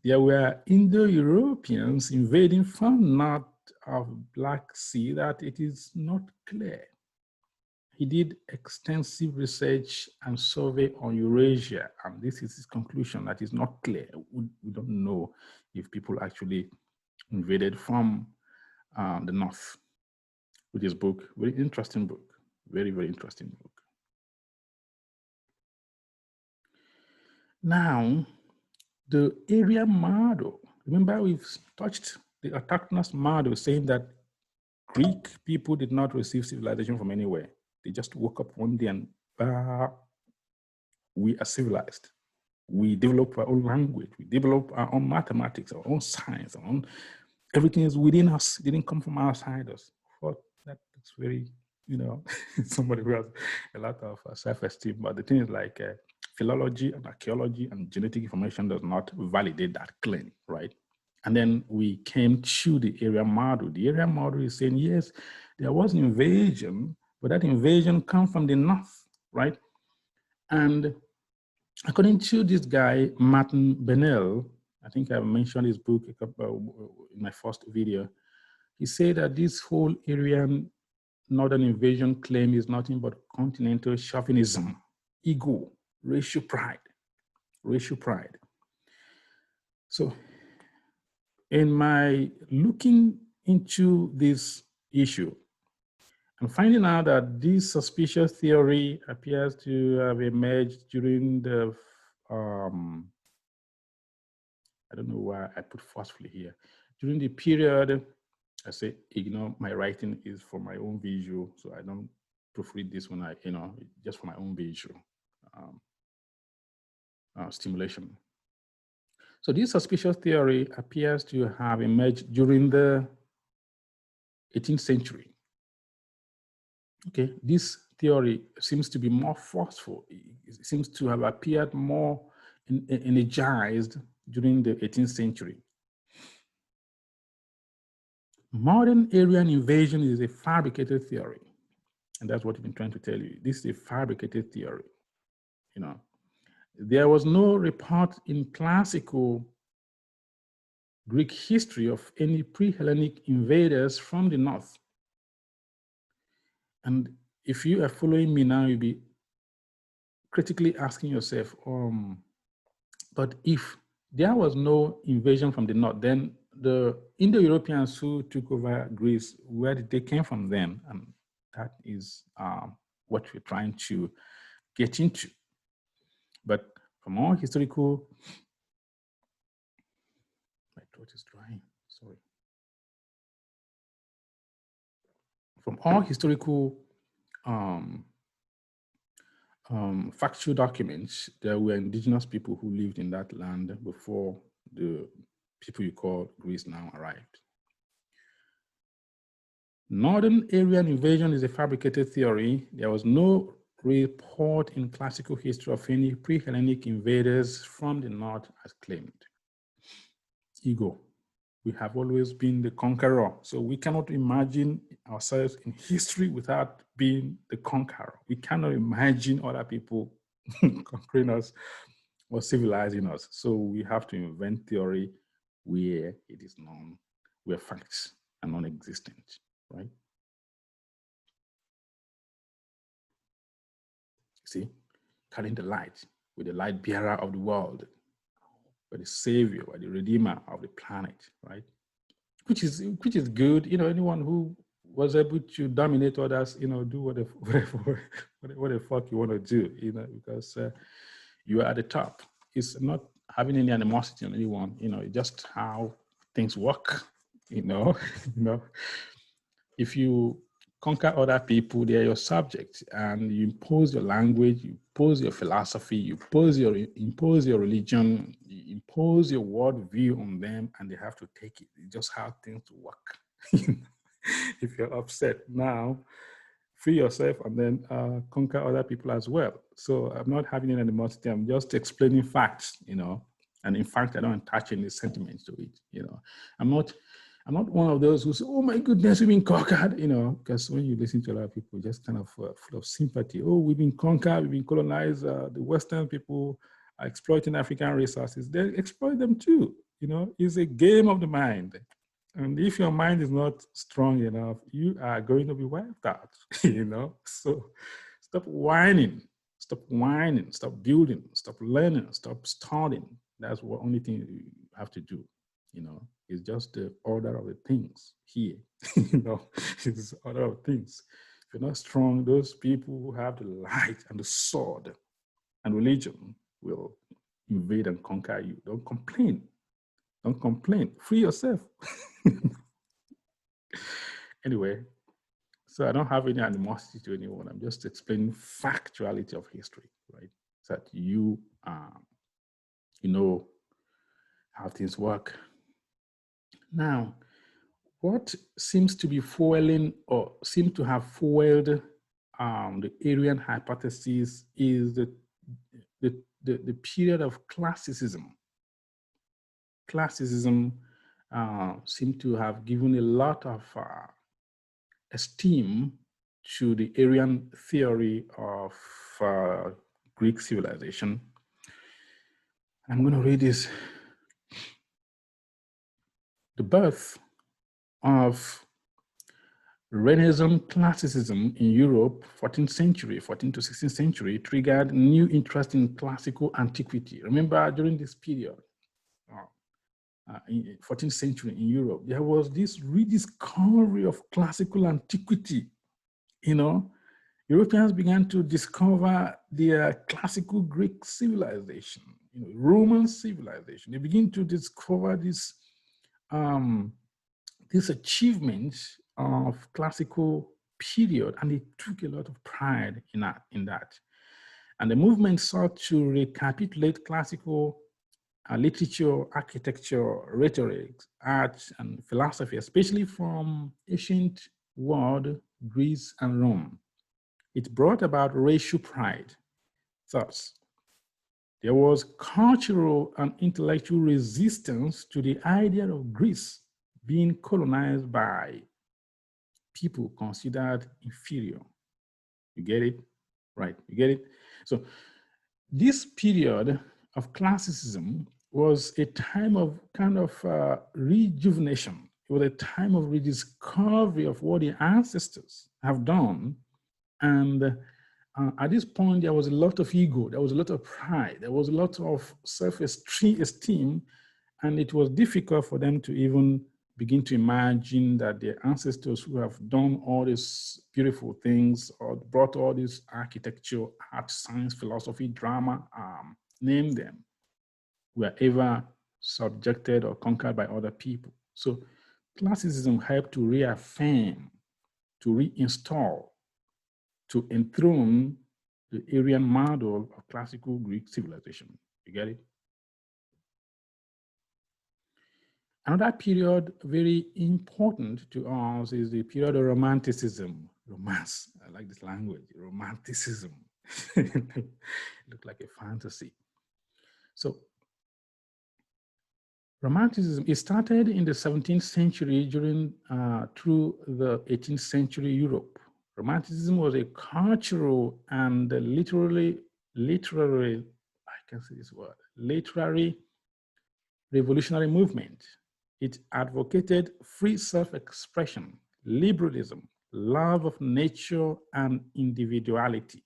Speaker 1: there were Indo-Europeans invading from north of Black Sea, that it is not clear. He did extensive research and survey on Eurasia, and this is his conclusion, that is not clear. We don't know if people actually invaded from the north. With his book, very interesting book, very, very interesting book. Now, the area model, remember we've touched the autochthonous model, saying that Greek people did not receive civilization from anywhere. They just woke up one day and we are civilized. We develop our own language, we develop our own mathematics, our own science, our own, everything is within us. It didn't come from outside us. Well, that's very, somebody who has a lot of self-esteem. But the thing is, like philology and archaeology and genetic information does not validate that claim, right? And then we came to the area model. The area model is saying, yes, there was an invasion, but that invasion comes from the north, right? And according to this guy, Martin Bennell, I think I mentioned his book in my first video, he said that this whole Aryan northern invasion claim is nothing but continental chauvinism, ego, racial pride. So in my looking into this issue, I'm finding out that this suspicious theory appears to have emerged during the, I don't know why I put forcefully here, during the period, I say ignore my writing is for my own visual, so I don't proofread this when I, just for my own visual stimulation. So this suspicious theory appears to have emerged during the 18th century. Okay, this theory seems to be more forceful. It seems to have appeared more energized during the 18th century. Modern Aryan invasion is a fabricated theory. And that's what I've been trying to tell you. This is a fabricated theory. There was no report in classical Greek history of any pre-Hellenic invaders from the north. And if you are following me now, you'll be critically asking yourself, but if there was no invasion from the north, then the Indo-Europeans who took over Greece, where did they came from then? And that is what we're trying to get into. But from all historical, my throat is drying, sorry. From all historical factual documents, there were indigenous people who lived in that land before the people you call Greece now arrived. Northern Aryan invasion is a fabricated theory. There was no report in classical history of any pre-Hellenic invaders from the north as claimed. Ego. We have always been the conqueror. So we cannot imagine ourselves in history without being the conqueror. We cannot imagine other people conquering us or civilizing us. So we have to invent theory where it is known, where facts are non-existent, right? See, carrying the light with the light bearer of the world, or the savior, or the redeemer of the planet, right? Which is good. Anyone who was able to dominate others, do what the fuck you want to do, because you are at the top. It's not having any animosity on anyone, just how things work, If you conquer other people, they're your subjects, and you impose your language, you impose your philosophy, you impose your religion, you impose your worldview on them, and they have to take it. It's just how things work. If you're upset now, free yourself and then conquer other people as well. So I'm not having any animosity. I'm just explaining facts, And in fact, I don't attach any sentiments to it, I'm not I'm not one of those who say, oh my goodness, we've been conquered, you know, because when you listen to a lot of people, just kind of full of sympathy. Oh, we've been conquered, we've been colonized. The Western people are exploiting African resources. They exploit them too. You know, it's a game of the mind. And if your mind is not strong enough, you are going to be wiped out, you know? So stop whining, stop building, stop learning, stop studying. That's the only thing you have to do, you know? It's just the order of the things here, you know? It's the order of things. If you're not strong, those people who have the light and the sword and religion will invade and conquer you. Don't complain. Don't complain. Free yourself. Anyway, so I don't have any animosity to anyone. I'm just explaining factuality of history, right? So that you know how things work. Now, what seems to be fueling or seem to have fueled the Aryan hypothesis is the period of classicism. Classicism seemed to have given a lot of esteem to the Aryan theory of Greek civilization. I'm going to read this. The birth of Renaissance classicism in Europe, 14th century, 14th to 16th century, triggered new interest in classical antiquity. Remember, during this period, in 14th century in Europe, there was this rediscovery of classical antiquity. You know, Europeans began to discover their classical Greek civilization, you know, Roman civilization. They begin to discover this achievements of classical period, and they took a lot of pride in that. And the movement sought to recapitulate classical literature, architecture, rhetoric, art, and philosophy, especially from ancient world, Greece and Rome. It brought about racial pride. Thus, there was cultural and intellectual resistance to the idea of Greece being colonized by people considered inferior. You get it? Right, you get it? So this period of classicism was a time of kind of rejuvenation. It was a time of rediscovery of what the ancestors have done. And at this point, there was a lot of ego, there was a lot of pride, there was a lot of self-esteem, and it was difficult for them to even begin to imagine that their ancestors who have done all these beautiful things or brought all this architecture, art, science, philosophy, drama, name them, were ever subjected or conquered by other people. So classicism helped to reaffirm, to reinstall, to enthrone the Aryan model of classical Greek civilization. You get it? Another period very important to us is the period of Romanticism. Romance, I like this language, Romanticism. It looked like a fantasy. So Romanticism, it started in the 17th century through the 18th century Europe. Romanticism was a cultural and literary, I can say this word, literary revolutionary movement. It advocated free self-expression, liberalism, love of nature, and individuality.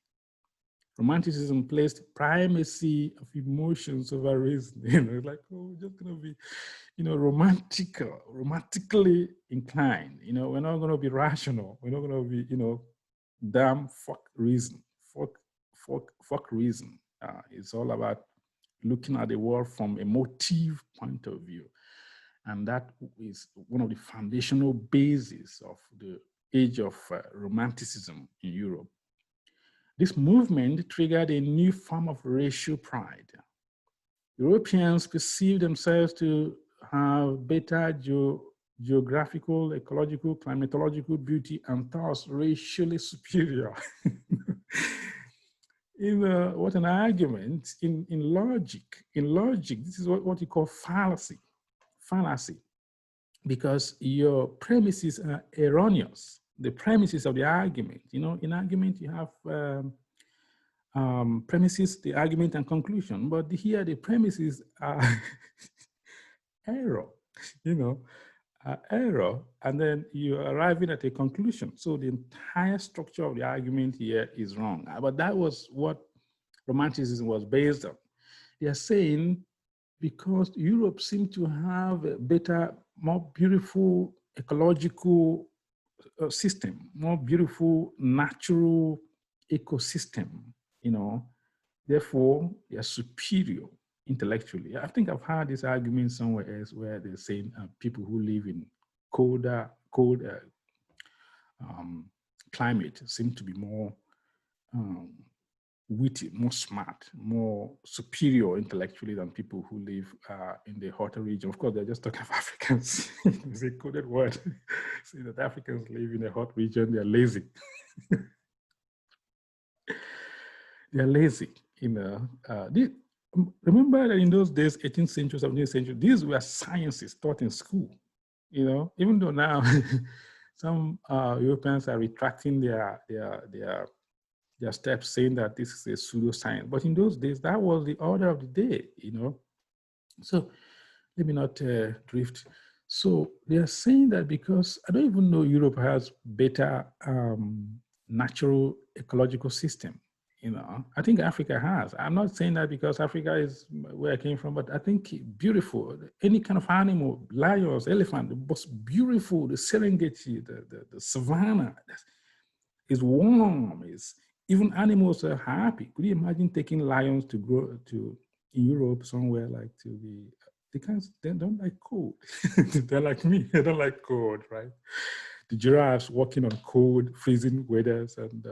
Speaker 1: Romanticism placed primacy of emotions over reason. You know, like, oh, we're just gonna be, you know, romantically inclined. You know, we're not gonna be rational. We're not gonna be, you know, damn fuck reason. Fuck reason. It's all about looking at the world from a motive point of view. And that is one of the foundational bases of the age of Romanticism in Europe. This movement triggered a new form of racial pride. Europeans perceived themselves to have better geographical, ecological, climatological beauty, and thus racially superior. What an argument in logic. In logic, this is what you call fallacy. because your premises are erroneous. The premises of the argument, you know, in argument you have premises, the argument and conclusion, but here the premises are error, you know, error, and then you're arriving at a conclusion. So the entire structure of the argument here is wrong. But that was what Romanticism was based on. They are saying because Europe seemed to have a better, more beautiful ecological system, more beautiful natural ecosystem, you know, therefore they are superior intellectually. I think I've heard this argument somewhere else where they're saying people who live in cold climate seem to be more witty, more smart, more superior intellectually than people who live in the hotter region. Of course, they're just talking of Africans. It's a coded word. Say that Africans live in a hot region, they're lazy. They're lazy, you know. Remember that in those days, 18th century, 17th century, these were sciences taught in school, you know, even though now some Europeans are retracting their steps, saying that this is a pseudoscience. But in those days, that was the order of the day, you know. So let me not drift. So they are saying that because I don't even know Europe has better natural ecological system. You know, I think Africa has. I'm not saying that because Africa is where I came from, but I think beautiful. Any kind of animal, lions, elephant, the most beautiful, the Serengeti, the savannah is warm. Is even animals are happy. Could you imagine taking lions to grow to in Europe somewhere like to be? They don't like cold. They're like me. They don't like cold, right? The giraffes walking on cold, freezing weathers, and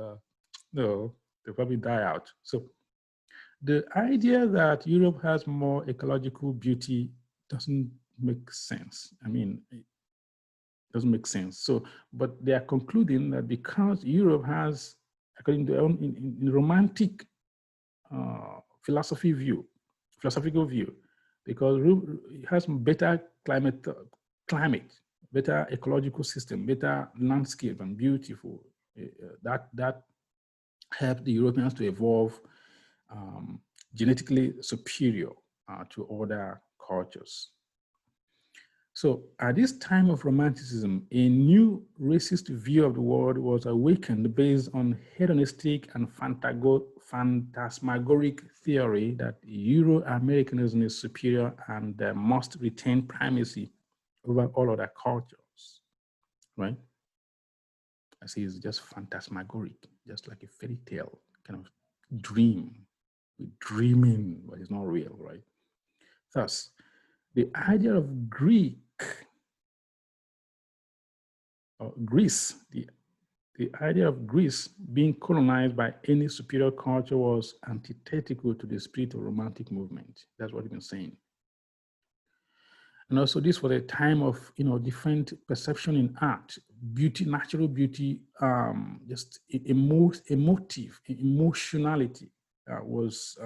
Speaker 1: no, they'll probably die out. So the idea that Europe has more ecological beauty doesn't make sense. I mean, it doesn't make sense. So, but they are concluding that because Europe has, according to their own in romantic philosophical view, because it has better climate, better ecological system, better landscape and beautiful. That helped the Europeans to evolve genetically superior to other cultures. So at this time of Romanticism, a new racist view of the world was awakened based on hedonistic and phantasmagoric theory that Euro-Americanism is superior and must retain primacy over all other cultures, right? I see it's just phantasmagoric, just like a fairy tale, kind of dream. We're dreaming, but it's not real, right? Thus, the idea of Greece, the idea of Greece being colonized by any superior culture was antithetical to the spirit of Romantic movement. That's what he's been saying. And also this was a time of, you know, different perception in art, beauty, natural beauty, just emotive, emotionality was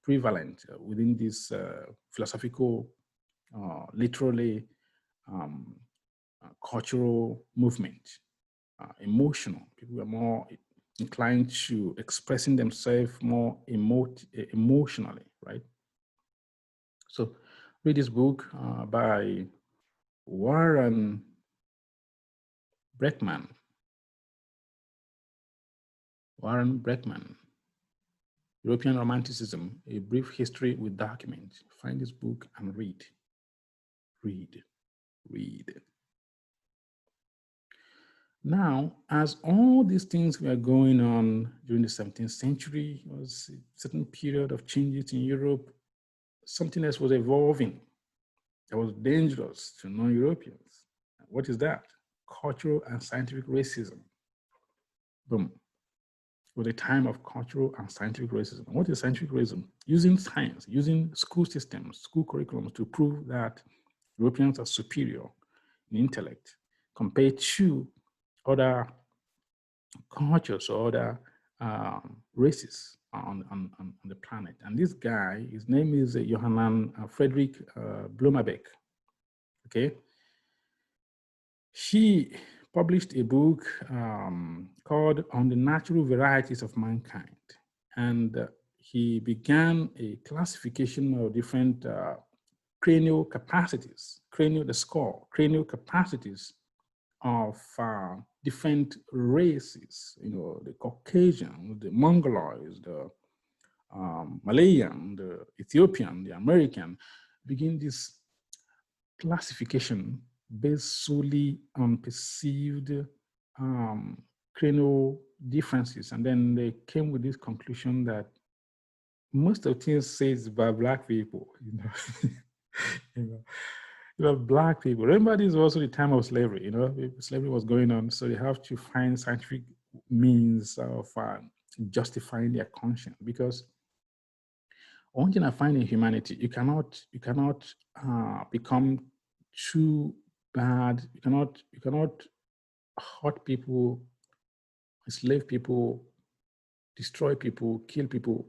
Speaker 1: prevalent within this philosophical, literally cultural movement, emotional. People were more inclined to expressing themselves more emotionally, right? So read this book by Warren Breckman. Warren Breckman, European Romanticism, A Brief History with Documents. Find this book and read. Read. Now, as all these things were going on during the 17th century, it was a certain period of changes in Europe, something else was evolving that was dangerous to non-Europeans. What is that? Cultural and scientific racism. Boom. It was a time of cultural and scientific racism. What is scientific racism? Using science, using school systems, school curriculums to prove that Europeans are superior in intellect compared to other cultures or other races on the planet. And this guy, his name is Johann Friedrich Blumenbach, okay? She published a book called On the Natural Varieties of Mankind. And he began a classification of different cranial capacities, cranial capacities of different races, the Caucasian, the Mongoloids, the Malayan, the Ethiopian, the American, begin this classification based solely on perceived cranial differences. And then they came with this conclusion that most of things says by Black people, Black people. Remember, this was also the time of slavery, slavery was going on. So they have to find scientific means of justifying their conscience, because one thing I find in humanity, you cannot become too bad. You cannot hurt people, enslave people, destroy people, kill people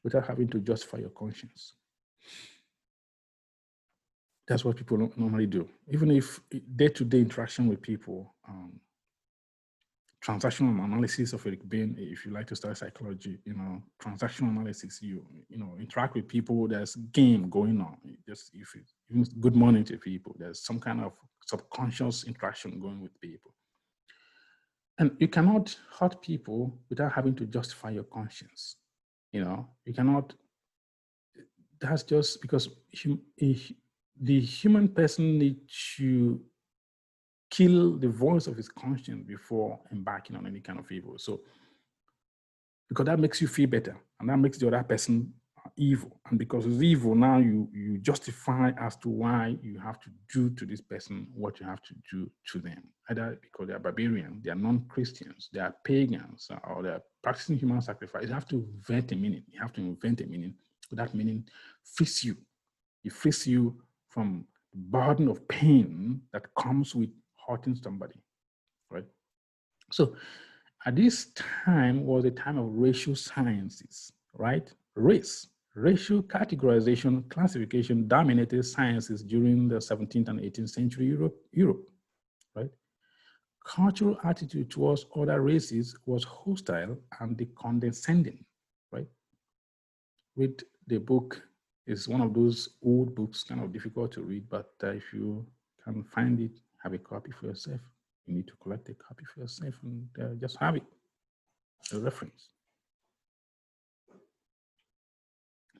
Speaker 1: without having to justify your conscience. That's what people normally do. Even if day-to-day interaction with people, transactional analysis of it being, if you like to study psychology, transactional analysis, you interact with people, there's game going on. Even good morning to people, there's some kind of subconscious interaction going with people. And you cannot hurt people without having to justify your conscience. You cannot, that's just because the human person needs to kill the voice of his conscience before embarking on any kind of evil. So, because that makes you feel better, and that makes the other person evil. And because it's evil, now you justify as to why you have to do to this person what you have to do to them. Either because they are barbarians, they are non-Christians, they are pagans, or they are practicing human sacrifice. You have to invent a meaning. You have to invent a meaning. That meaning frees you. It frees you from the burden of pain that comes with hurting somebody, right? So at this time was a time of racial sciences, right? Racial categorization, classification dominated sciences during the 17th and 18th century Europe, right? Cultural attitude towards other races was hostile and condescending, right? Read the book. It's one of those old books, kind of difficult to read, but if you can find it, have a copy for yourself. You need to collect a copy for yourself and just have it, a reference.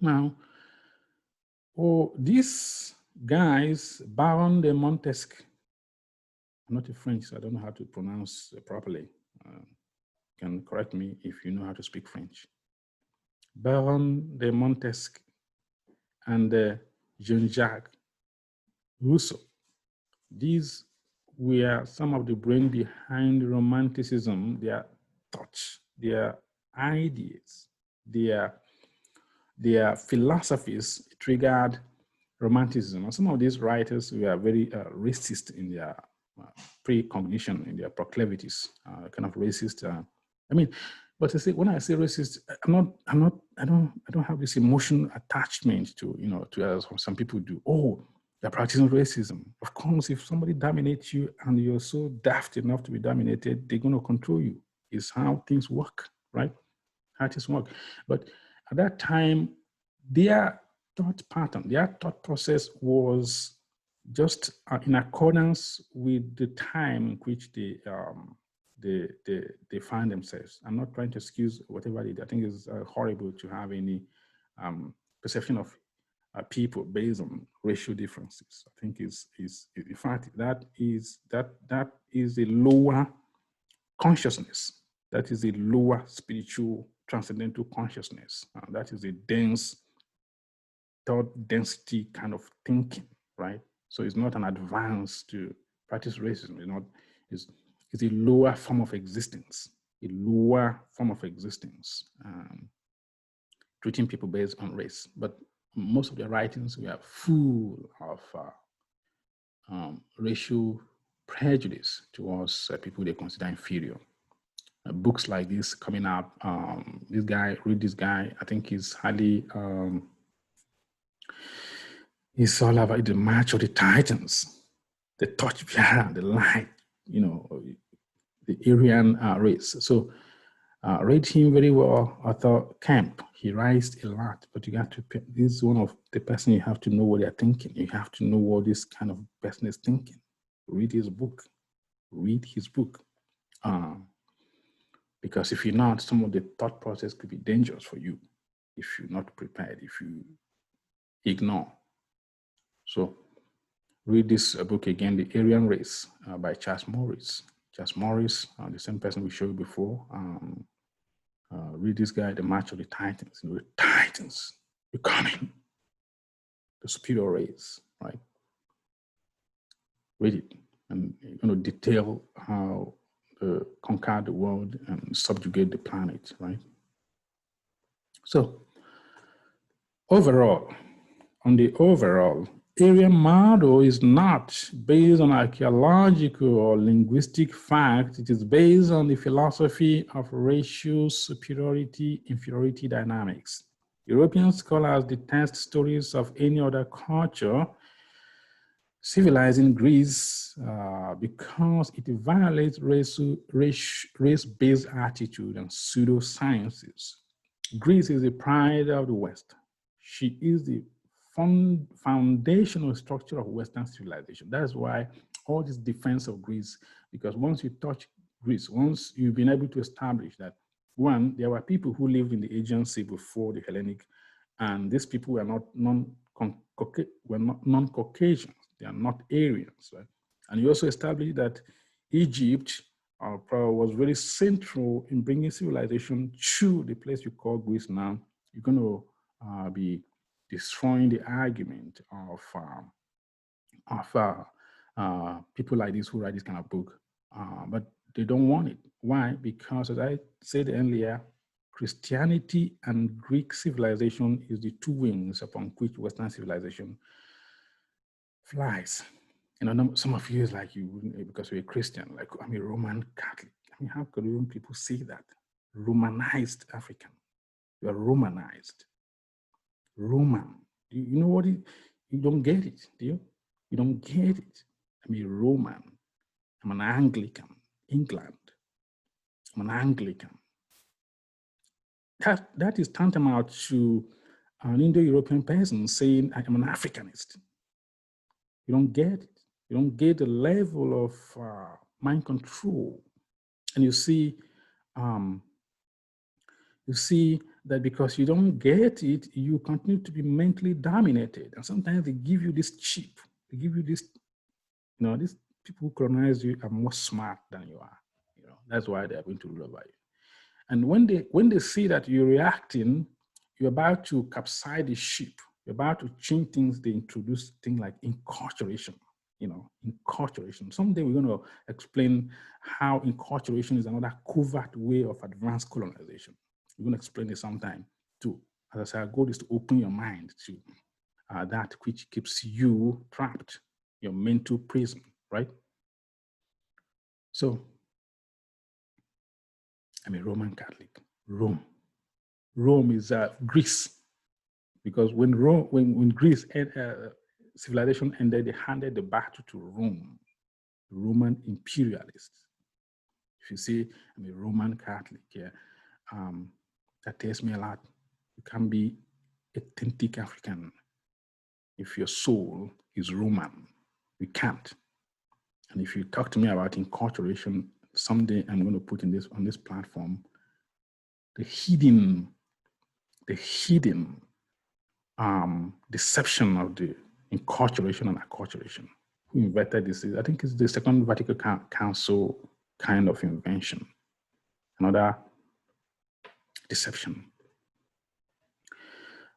Speaker 1: Now, these guys, Baron de Montesquieu, I'm not a French, so I don't know how to pronounce properly. You can correct me if you know how to speak French. Baron de Montesquieu and Jean-Jacques Rousseau. These were some of the brain behind Romanticism, their thoughts, their ideas, their philosophies triggered Romanticism. And some of these writers were very racist in their precognition, in their proclivities, kind of racist. But when I say racist, I don't have this emotional attachment to, as some people do. Oh, they're practicing racism. Of course, if somebody dominates you and you're so daft enough to be dominated, they're going to control you. It's how things work, right? How things work. But at that time, their thought pattern, their thought process was just in accordance with the time in which they find themselves. I'm not trying to excuse whatever they do. I think it's horrible to have any perception of people based on racial differences. I think is in fact that is a lower consciousness. That is a lower spiritual transcendental consciousness. That is a dense thought density kind of thinking, right? So it's not an advance to practice racism. It's a lower form of existence, treating people based on race. But most of their writings were full of racial prejudice towards people they consider inferior. Books like this coming up, read this guy, I think he's highly, it's all about the March of the Titans, the Torchbearer, the light you know, the Aryan race. So read him very well, Arthur Kemp. He writes a lot, but you got to, this is one of the person you have to know what they're thinking. You have to know what this kind of person is thinking. Read his book. Read his book. Because if you're not, some of the thought process could be dangerous for you if you're not prepared, if you ignore. So read this book again, The Aryan Race by Charles Morris. Charles Morris, the same person we showed before. Read this guy, The March of the Titans. You know, the Titans becoming the superior race, right? Read it, and you're going to detail how conquer the world and subjugate the planet, right? So overall, on the overall, Aryan model is not based on archaeological or linguistic fact. It is based on the philosophy of racial superiority, inferiority dynamics. European scholars detest stories of any other culture civilizing Greece because it violates race-based attitude and pseudosciences. Greece is the pride of the West. She is the foundational structure of Western civilization. That is why all this defense of Greece, because once you touch Greece, once you've been able to establish that, one, there were people who lived in the Aegean Sea before the Hellenic, and these people were not non-Caucasians. They are not Aryans, right? And you also established that Egypt was very central in bringing civilization to the place you call Greece now. You're going to be destroying the argument of people like this who write this kind of book, but they don't want it. Why? Because, as I said earlier, Christianity and Greek civilization is the two wings upon which Western civilization flies. You know, some of you is like, you, because you're a Christian, like, I'm a Roman Catholic. I mean, how could even people say that? Romanized African. You are Romanized. Roman. You know what? You don't get it, do you? You don't get it. I'm a Roman. I'm an Anglican. England. I'm an Anglican. That is tantamount to an Indo-European person saying, I am an Africanist. You don't get it. You don't get the level of mind control. And you see that because you don't get it, you continue to be mentally dominated. And sometimes they give you this chip. They give you this, you know, these people who colonize you are more smart than you are. You know, that's why they are going to rule over you. And when they see that you're reacting, you're about to capsize the ship. You're about to change things. They introduce things like enculturation. You know, enculturation. Someday we're going to explain how enculturation is another covert way of advanced colonization. We're going to explain it sometime too. As I said, our goal is to open your mind to that which keeps you trapped, your mental prison, right? So, I'm a Roman Catholic. Rome is Greece, because when Greece civilization ended, they handed the battle to Rome, Roman imperialists. If you say I'm a Roman Catholic, yeah, that tells me a lot. You can't be authentic African if your soul is Roman. You can't. And if you talk to me about enculturation, someday I'm going to put in this on this platform the hidden deception of the enculturation and acculturation. Who invented this? I think it's the Second Vatican Council kind of invention. Another deception.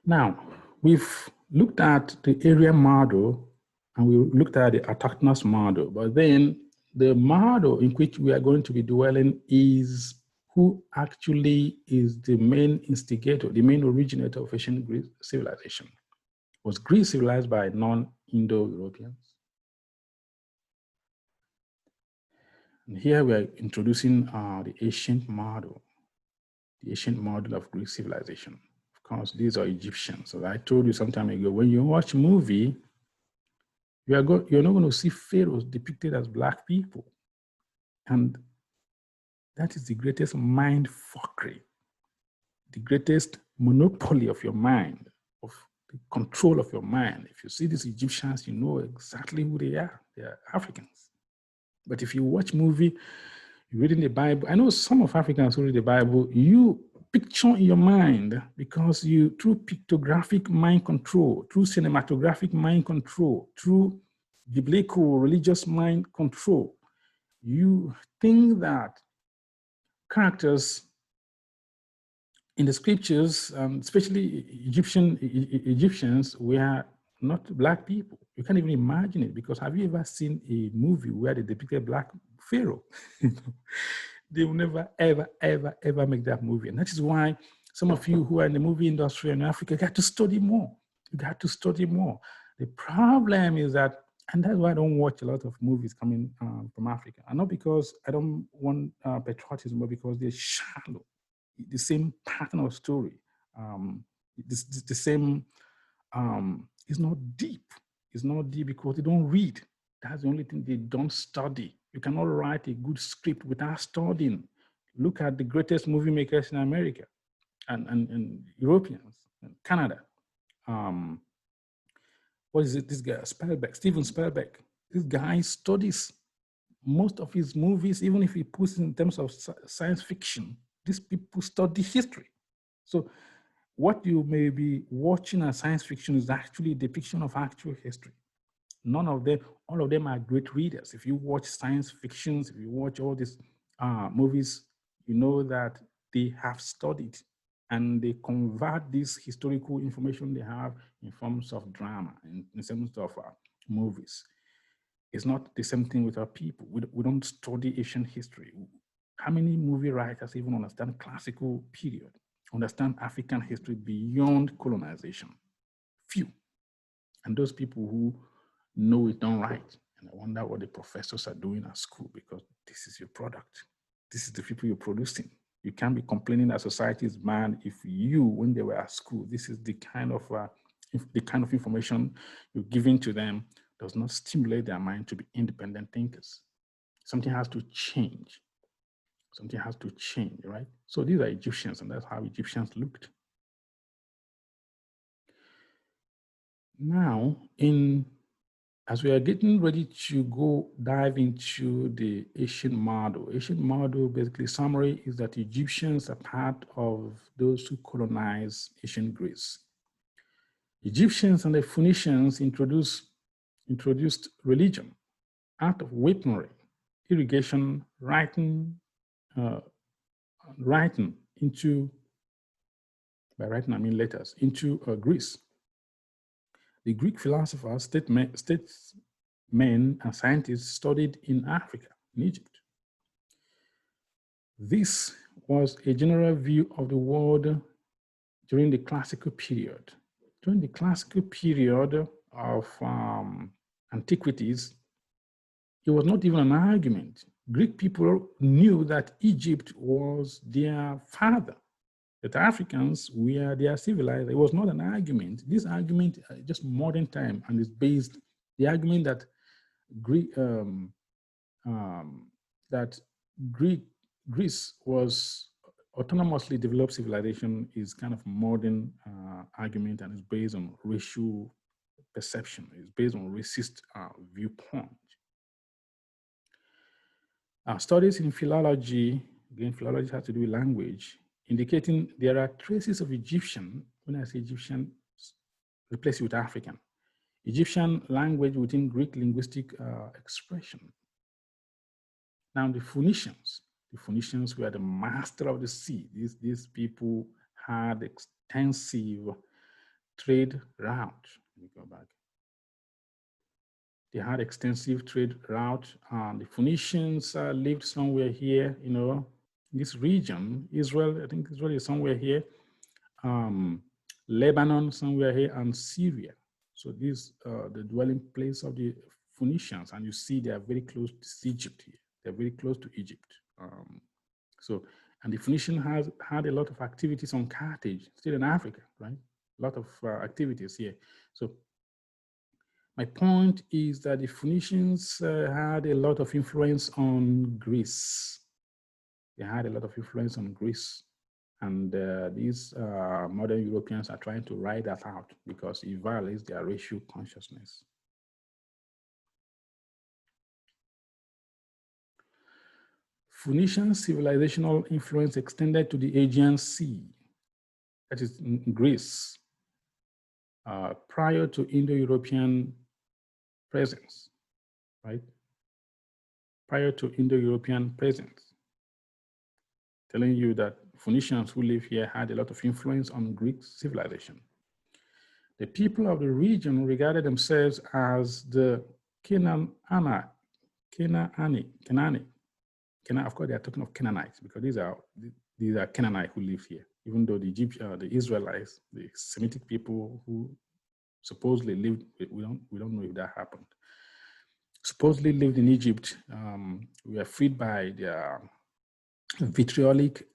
Speaker 1: Now, we've looked at the Aryan model and we looked at the autochthonous model, but then the model in which we are going to be dwelling is who actually is the main instigator, the main originator of ancient Greek civilization. Was Greece civilized by non-Indo-Europeans? And here we are introducing the ancient model of Greek civilization. Of course, these are Egyptians. So I told you some time ago, when you watch a movie, you're not going to see pharaohs depicted as Black people. And that is the greatest mind fuckery, the greatest monopoly of your mind, of the control of your mind. If you see these Egyptians, you know exactly who they are. They are Africans. But if you watch movie, you read in the Bible, I know some of Africans who read the Bible, you picture in your mind because you, through pictographic mind control, through cinematographic mind control, through biblical religious mind control, you think that characters in the scriptures, especially Egyptians, were not black people. You can't even imagine it, because have you ever seen a movie where they depicted black pharaoh? They will never, ever make that movie. And that is why some of you who are in the movie industry in Africa got to study more. You got to study more. The problem is that, and that's why I don't watch a lot of movies coming from Africa. And not because I don't want patriotism, but because they're shallow. The same pattern of story, the same, it's not deep. It's not deep because they don't read. That's the only thing. They don't study. You cannot write a good script without studying. Look at the greatest movie makers in America and Europeans and Canada. What is it? This guy, Spielberg, Steven Spielberg. This guy studies most of his movies, even if he puts in terms of science fiction. These people study history. So what you may be watching as science fiction is actually a depiction of actual history. None of them, all of them are great readers. If you watch science fictions, if you watch all these movies, you know that they have studied and they convert this historical information they have in forms of drama, in terms of movies. It's not the same thing with our people. We don't study ancient history. How many movie writers even understand classical period, understand African history beyond colonization? Few. And those people who know it don't write. And I wonder what the professors are doing at school, because this is your product. This is the people you're producing. You can't be complaining that society is bad if you, when they were at school, this is the kind of information you're giving to them does not stimulate their mind to be independent thinkers. Something has to change. Something has to change, right? So these are Egyptians, and that's how Egyptians looked. Now, as we are getting ready to go dive into the Asian model basically summary is that Egyptians are part of those who colonized ancient Greece. Egyptians and the Phoenicians introduced religion, art of weaponry, irrigation, writing into, by writing I mean letters, into Greece. The Greek philosophers, statesmen, and scientists studied in Africa, in Egypt. This was a general view of the world during the classical period. During the classical period of antiquities, it was not even an argument. Greek people knew that Egypt was their father, that Africans were their civilized. It was not an argument. This argument, just modern time, and is based, the argument that Greece was autonomously developed civilization is kind of modern argument, and is based on racial perception. It's based on racist viewpoint. Studies in philology, again, philology has to do with language, indicating there are traces of Egyptian, when I say Egyptian, replace it with African, Egyptian language within Greek linguistic expression. Now the Phoenicians were the master of the sea. These people had extensive trade route. Let me go back. They had extensive trade route. The Phoenicians lived somewhere here, in this region. Israel, I think Israel is somewhere here. Lebanon somewhere here, and Syria. So these are the dwelling place of the Phoenicians, and you see they are very close to Egypt here. They're very close to Egypt. And the Phoenician had a lot of activities on Carthage, still in Africa, right? A lot of activities here. So My point is that the Phoenicians had a lot of influence on Greece. They had a lot of influence on Greece. And these modern Europeans are trying to ride that out because it violates their racial consciousness. Phoenician civilizational influence extended to the Aegean Sea, that is in Greece, prior to Indo-European presence, right? Prior to Indo-European presence, telling you that Phoenicians who live here had a lot of influence on Greek civilization. The people of the region regarded themselves as the Canaani. Of course, they are talking of Canaanites because these are Canaanites who live here. Even though the Israelites, the Semitic people who supposedly lived, we don't know if that happened. Supposedly lived in Egypt, were freed by their vitriolic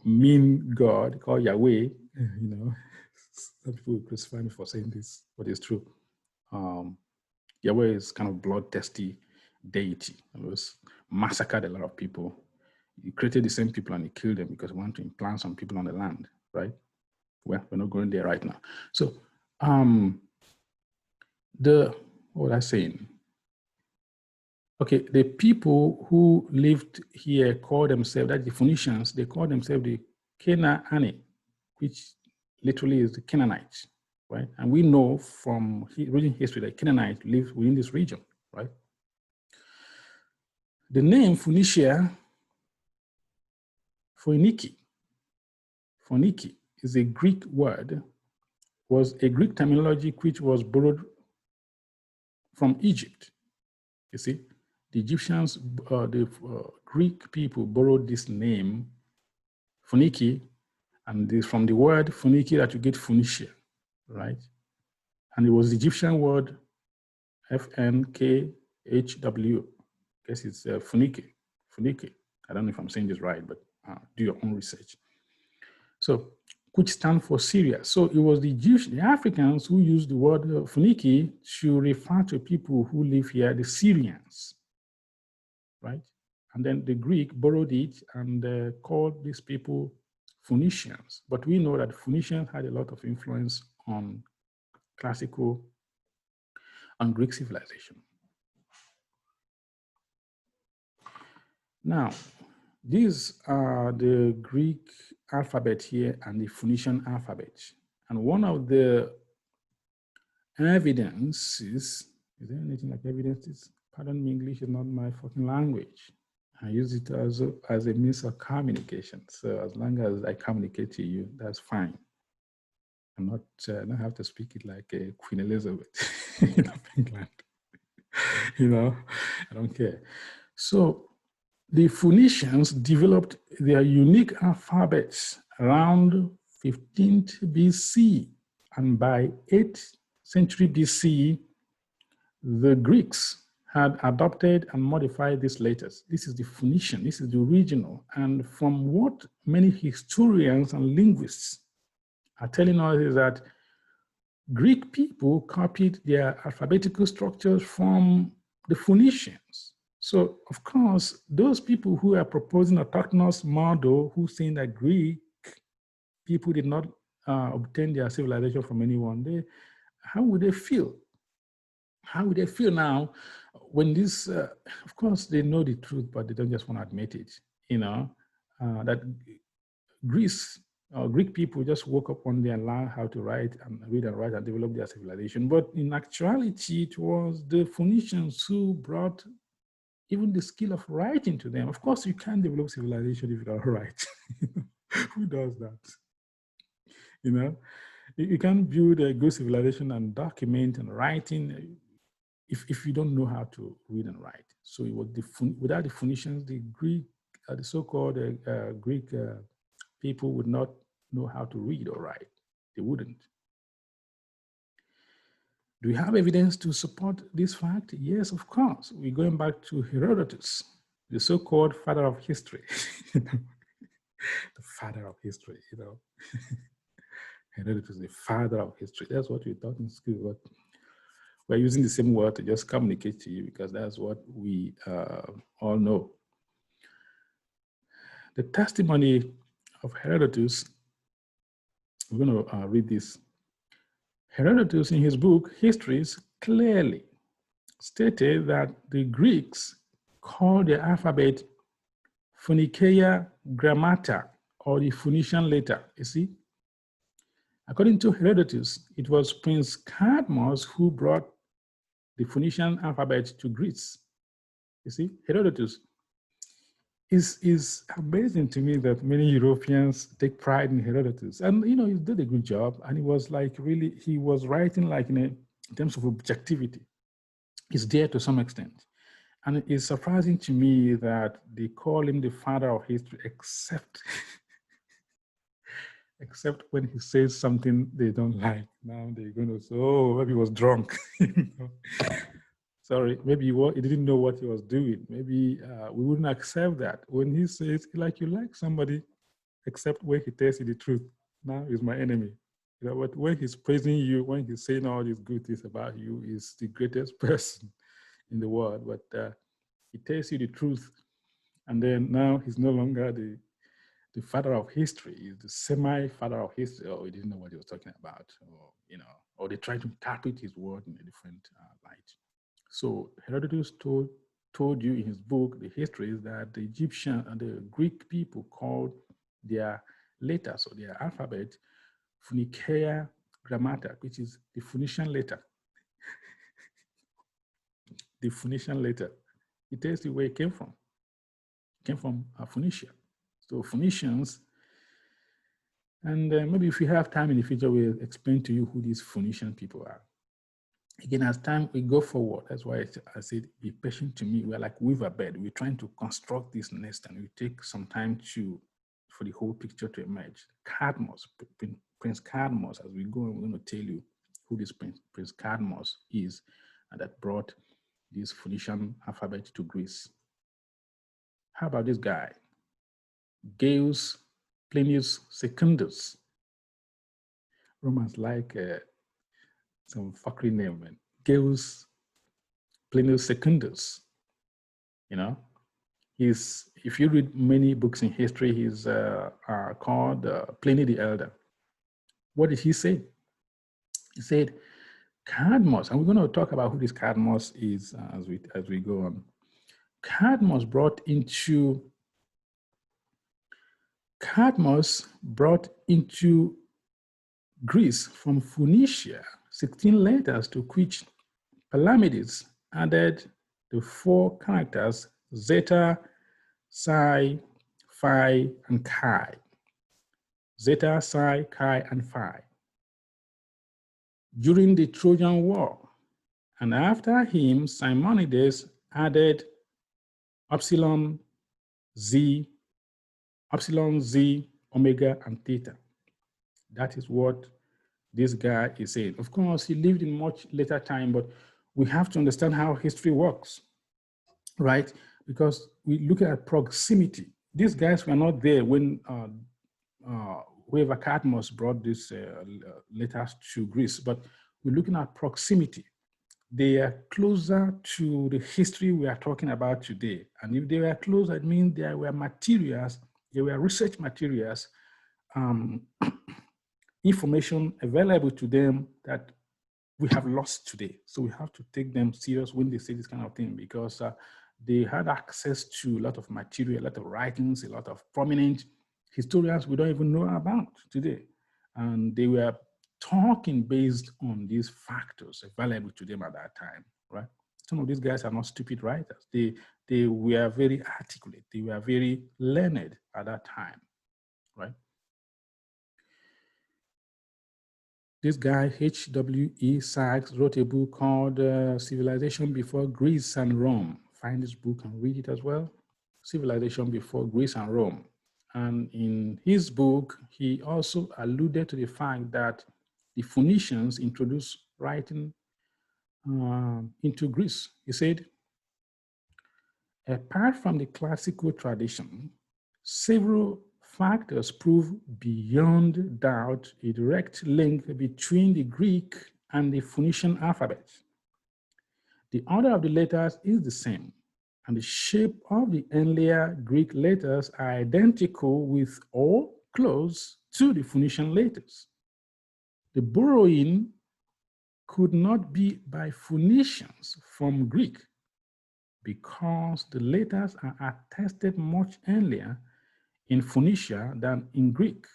Speaker 1: mean God called Yahweh. You know, some people will crucify me for saying this, but it's true. Yahweh is kind of bloodthirsty deity. It was massacred a lot of people. He created the same people and he killed them because he wanted to implant some people on the land, right? Well, we're not going there right now. So what was I saying? Okay, the people who lived here called themselves, that the Phoenicians, they called themselves the Canaani, which literally is the Canaanites, right? And we know from reading history that Canaanites lived within this region, right? The name Phoenicia, Phoeniki is a Greek word, was a Greek terminology which was borrowed from Egypt. You see, the Egyptians, Greek people borrowed this name, Phoeniki, and from the word Phoeniki that you get Phoenicia, right? And it was the Egyptian word FNKHW. I guess it's Phoeniki. I don't know if I'm saying this right, but do your own research. So, which stand for Syria. So it was the Africans who used the word Phoeniki to refer to people who live here, the Syrians, right? And then the Greek borrowed it and called these people Phoenicians. But we know that Phoenicians had a lot of influence on classical and Greek civilization. Now, these are the Greek alphabet here and the Phoenician alphabet. And one of the evidences, is there anything like evidences? Pardon me, English is not my fucking language. I use it as a means of communication. So as long as I communicate to you, that's fine. I'm not, I don't have to speak it like Queen Elizabeth of England. You know, I don't care. So the Phoenicians developed their unique alphabets around 15th BC. And by 8th century BC, the Greeks had adopted and modified these letters. This is the Phoenician, this is the original. And from what many historians and linguists are telling us is that Greek people copied their alphabetical structures from the Phoenicians. So, of course, those people who are proposing a autochthonous model, who saying that Greek people did not obtain their civilization from anyone, how would they feel? How would they feel now when this, of course, they know the truth, but they don't just want to admit it, you know, that Greek people just woke up one day and learned how to read and write and develop their civilization. But in actuality, it was the Phoenicians who brought even the skill of writing to them. Of course, you can't develop civilization if you don't write. Who does that? You know, you can't build a good civilization and document and writing if you don't know how to read and write. So it was without the Phoenicians, the Greek, the so-called Greek people would not know how to read or write. They wouldn't. Do we have evidence to support this fact? Yes, of course. We're going back to Herodotus, the so-called father of history. The father of history, you know. Herodotus, the father of history. That's what we taught in school. But we're using the same word to just communicate to you because that's what we all know. The testimony of Herodotus, we're going to read this. Herodotus, in his book, Histories, clearly stated that the Greeks called the alphabet Phoenicia Grammata, or the Phoenician letter, you see. According to Herodotus, it was Prince Cadmus who brought the Phoenician alphabet to Greece. You see, Herodotus is amazing to me that many Europeans take pride in Herodotus. And, you know, he did a good job. And he was like really, he was writing like in terms of objectivity. He's there to some extent. And it's surprising to me that they call him the father of history, except when he says something they don't like. Now they're going to say, oh, maybe he was drunk. Sorry, maybe he didn't know what he was doing. Maybe we wouldn't accept that. When he says, like you like somebody, except when he tells you the truth. Now he's my enemy. You know, but when he's praising you, when he's saying all these good things about you, he's the greatest person in the world. But he tells you the truth. And then now he's no longer the father of history, is the semi-father of history, or he didn't know what he was talking about, or, you know, or they tried to interpret his word in a different light. So Herodotus told you in his book, The Histories, that the Egyptian and the Greek people called their letters or their alphabet Phoenicia Grammata, which is the Phoenician letter. The Phoenician letter. It tells you where it came from. It came from Phoenicia. So Phoenicians, and maybe if we have time in the future, we'll explain to you who these Phoenician people are. Again, as time we go forward, that's why I said, be patient to me. We're like weaver bed. We're trying to construct this nest, and we take some time for the whole picture to emerge. Cadmus, Prince Cadmus, as we go, I'm going to tell you who this Prince Cadmus is, and that brought this Phoenician alphabet to Greece. How about this guy? Gaius Plinius Secundus. Romans like some fuckery name, man. Gaius Plinius Secundus. You know, if you read many books in history, he's called Pliny the Elder. What did he say? He said, Cadmus, and we're going to talk about who this Cadmus is as we go on. Cadmus brought into Greece from Phoenicia 16 letters to which Palamedes added the 4 characters Zeta, Psi, Phi, and Chi. Zeta, Psi, Chi, and Phi. During the Trojan War, and after him, Simonides added Epsilon, Z, Omega, and Theta. That is what this guy is saying. Of course, he lived in much later time, but we have to understand how history works, right? Because we look at proximity. These guys were not there when whoever Cadmus brought these letters to Greece, but we're looking at proximity. They are closer to the history we are talking about today. And if they were closer, it means there were materials, there were research materials, information available to them that we have lost today. So we have to take them serious when they say this kind of thing, because they had access to a lot of material, a lot of writings, a lot of prominent historians we don't even know about today. And they were talking based on these factors available to them at that time, right? Some of these guys are not stupid writers. They were very articulate. They were very learned at that time, right? This guy, H.W.E. Sachs, wrote a book called Civilization Before Greece and Rome. Find this book and read it as well. Civilization Before Greece and Rome. And in his book, he also alluded to the fact that the Phoenicians introduced writing into Greece. He said, apart from the classical tradition, several factors prove beyond doubt a direct link between the Greek and the Phoenician alphabet. The order of the letters is the same, and the shape of the earlier Greek letters are identical with or close to the Phoenician letters. The borrowing could not be by Phoenicians from Greek because the letters are attested much earlier in Phoenicia than in Greek.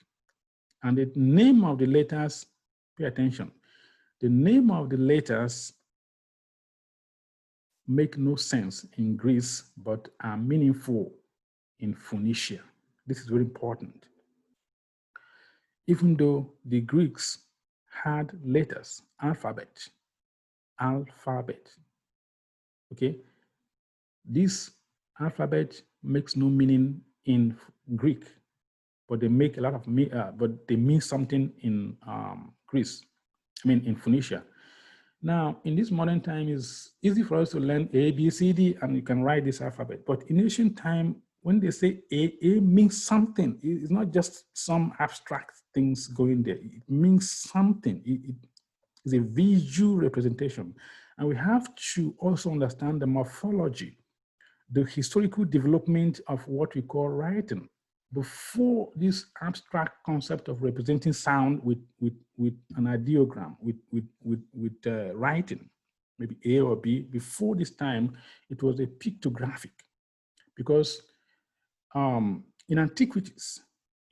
Speaker 1: And the name of the letters, pay attention, the name of the letters make no sense in Greece, but are meaningful in Phoenicia. This is very important. Even though the Greeks had letters, alphabet, okay? This alphabet makes no meaning in Greek, but they make a lot of, but they mean something in Greece, in Phoenicia. Now, in this modern time, it's easy for us to learn A, B, C, D, and you can write this alphabet. But in ancient time, when they say A means something. It's not just some abstract things going there. It means something. It is a visual representation. And we have to also understand the morphology, the historical development of what we call writing. Before this abstract concept of representing sound with an ideogram, with writing, maybe A or B, before this time, it was a pictographic. Because in antiquities,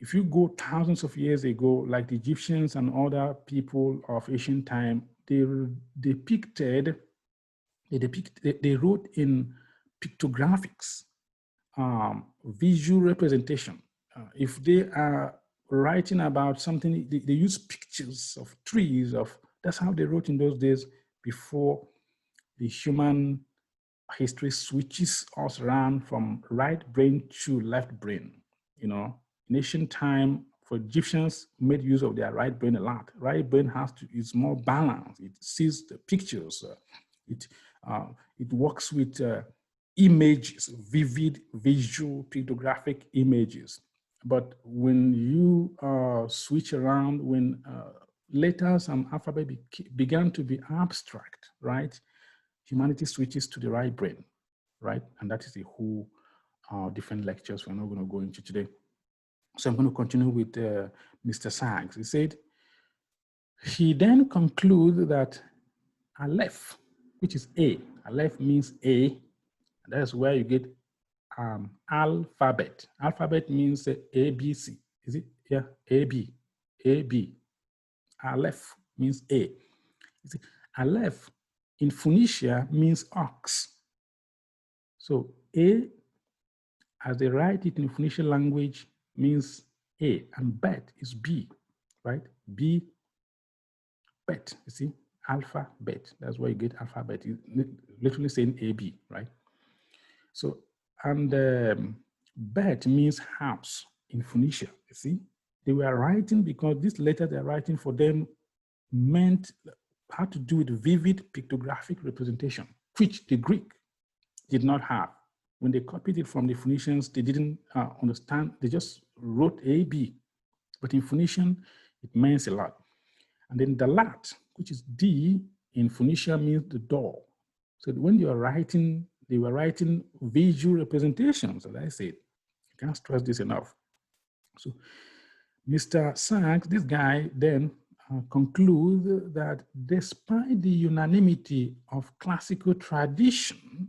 Speaker 1: if you go thousands of years ago, like the Egyptians and other people of ancient time, they wrote in pictographics, visual representation. If they are writing about something, they use pictures of trees, that's how they wrote in those days before the human history switches us around from right brain to left brain. In ancient time, for Egyptians, made use of their right brain a lot. Right brain is more balanced. It sees the pictures. It works with images, vivid visual pictographic images. But when you switch around, when letters and alphabet began to be abstract, right? Humanity switches to the right brain, right? And that is a whole different lectures we're not going to go into today. So I'm going to continue with Mr. Sachs. He said, he then concludes that Aleph, which is A, Aleph means A, and that's where you get alphabet. Alphabet means ABC. Is it? Yeah, AB. AB. Aleph means A. You see, Aleph in Phoenicia means ox. So A, as they write it in Phoenician language, means A, and bet is B, right? B, bet, you see, alphabet. That's why you get alphabet. It's literally saying AB, right? So, and bet means house in Phoenicia, you see. They were writing because this letter they're writing for them had to do with vivid pictographic representation, which the Greek did not have. When they copied it from the Phoenicians, they didn't understand. They just wrote AB. But in Phoenician, it means a lot. And then the lat, which is D in Phoenicia, means the door. So when you are writing, they were writing visual representations, as I said. I can't stress this enough. So Mr. Sachs, this guy, then concludes that despite the unanimity of classical tradition,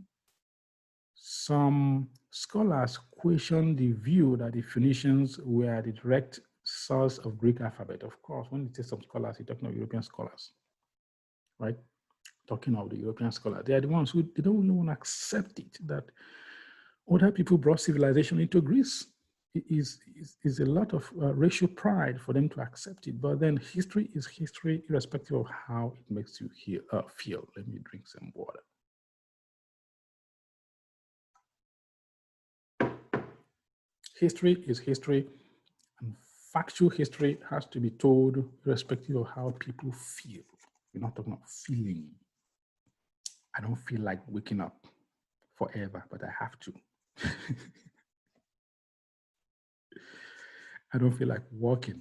Speaker 1: some scholars question the view that the Phoenicians were the direct source of Greek alphabet. Of course, when you say some scholars, you're talking of European scholars, right? Talking of the European scholars. They are the ones who they don't really want to accept it, that other people brought civilization into Greece. It is a lot of racial pride for them to accept it. But then history is history, irrespective of how it makes you feel. Let me drink some water. History is history, and factual history has to be told irrespective of how people feel. We're not talking about feeling. I don't feel like waking up forever, but I have to. I don't feel like walking.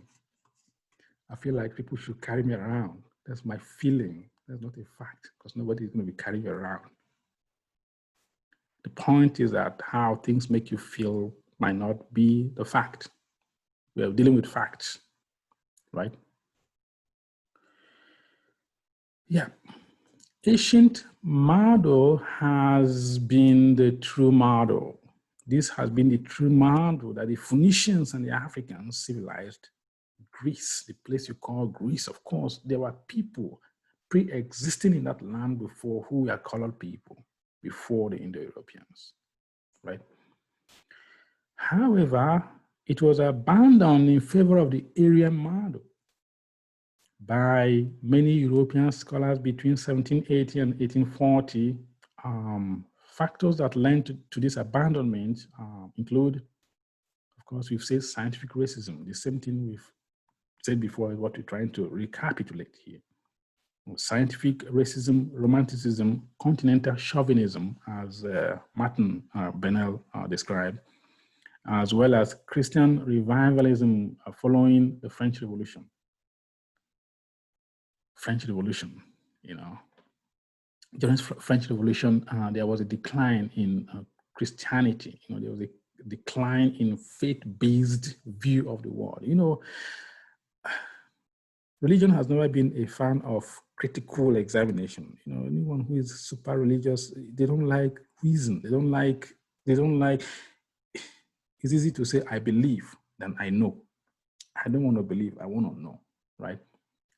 Speaker 1: I feel like people should carry me around. That's my feeling. That's not a fact, because nobody's going to be carrying you around. The point is that how things make you feel might not be the fact. We are dealing with facts, right? Yeah. Ancient model has been the true model. This has been the true model that the Phoenicians and the Africans civilized Greece, the place you call Greece. Of course, there were people pre-existing in that land before who were colored people, before the Indo-Europeans, right? However, it was abandoned in favor of the Aryan model by many European scholars between 1780 and 1840. Factors that led to this abandonment include, of course, we've said scientific racism. The same thing we've said before is what we're trying to recapitulate here. Scientific racism, romanticism, continental chauvinism, as Martin Bennell described, as well as Christian revivalism following the French Revolution. During French Revolution, there was a decline in Christianity. There was a decline in faith-based view of the world. Religion has never been a fan of critical examination. Anyone who is super religious, they don't like reason. They don't like, it's easy to say, I believe than I know. I don't want to believe, I want to know, right?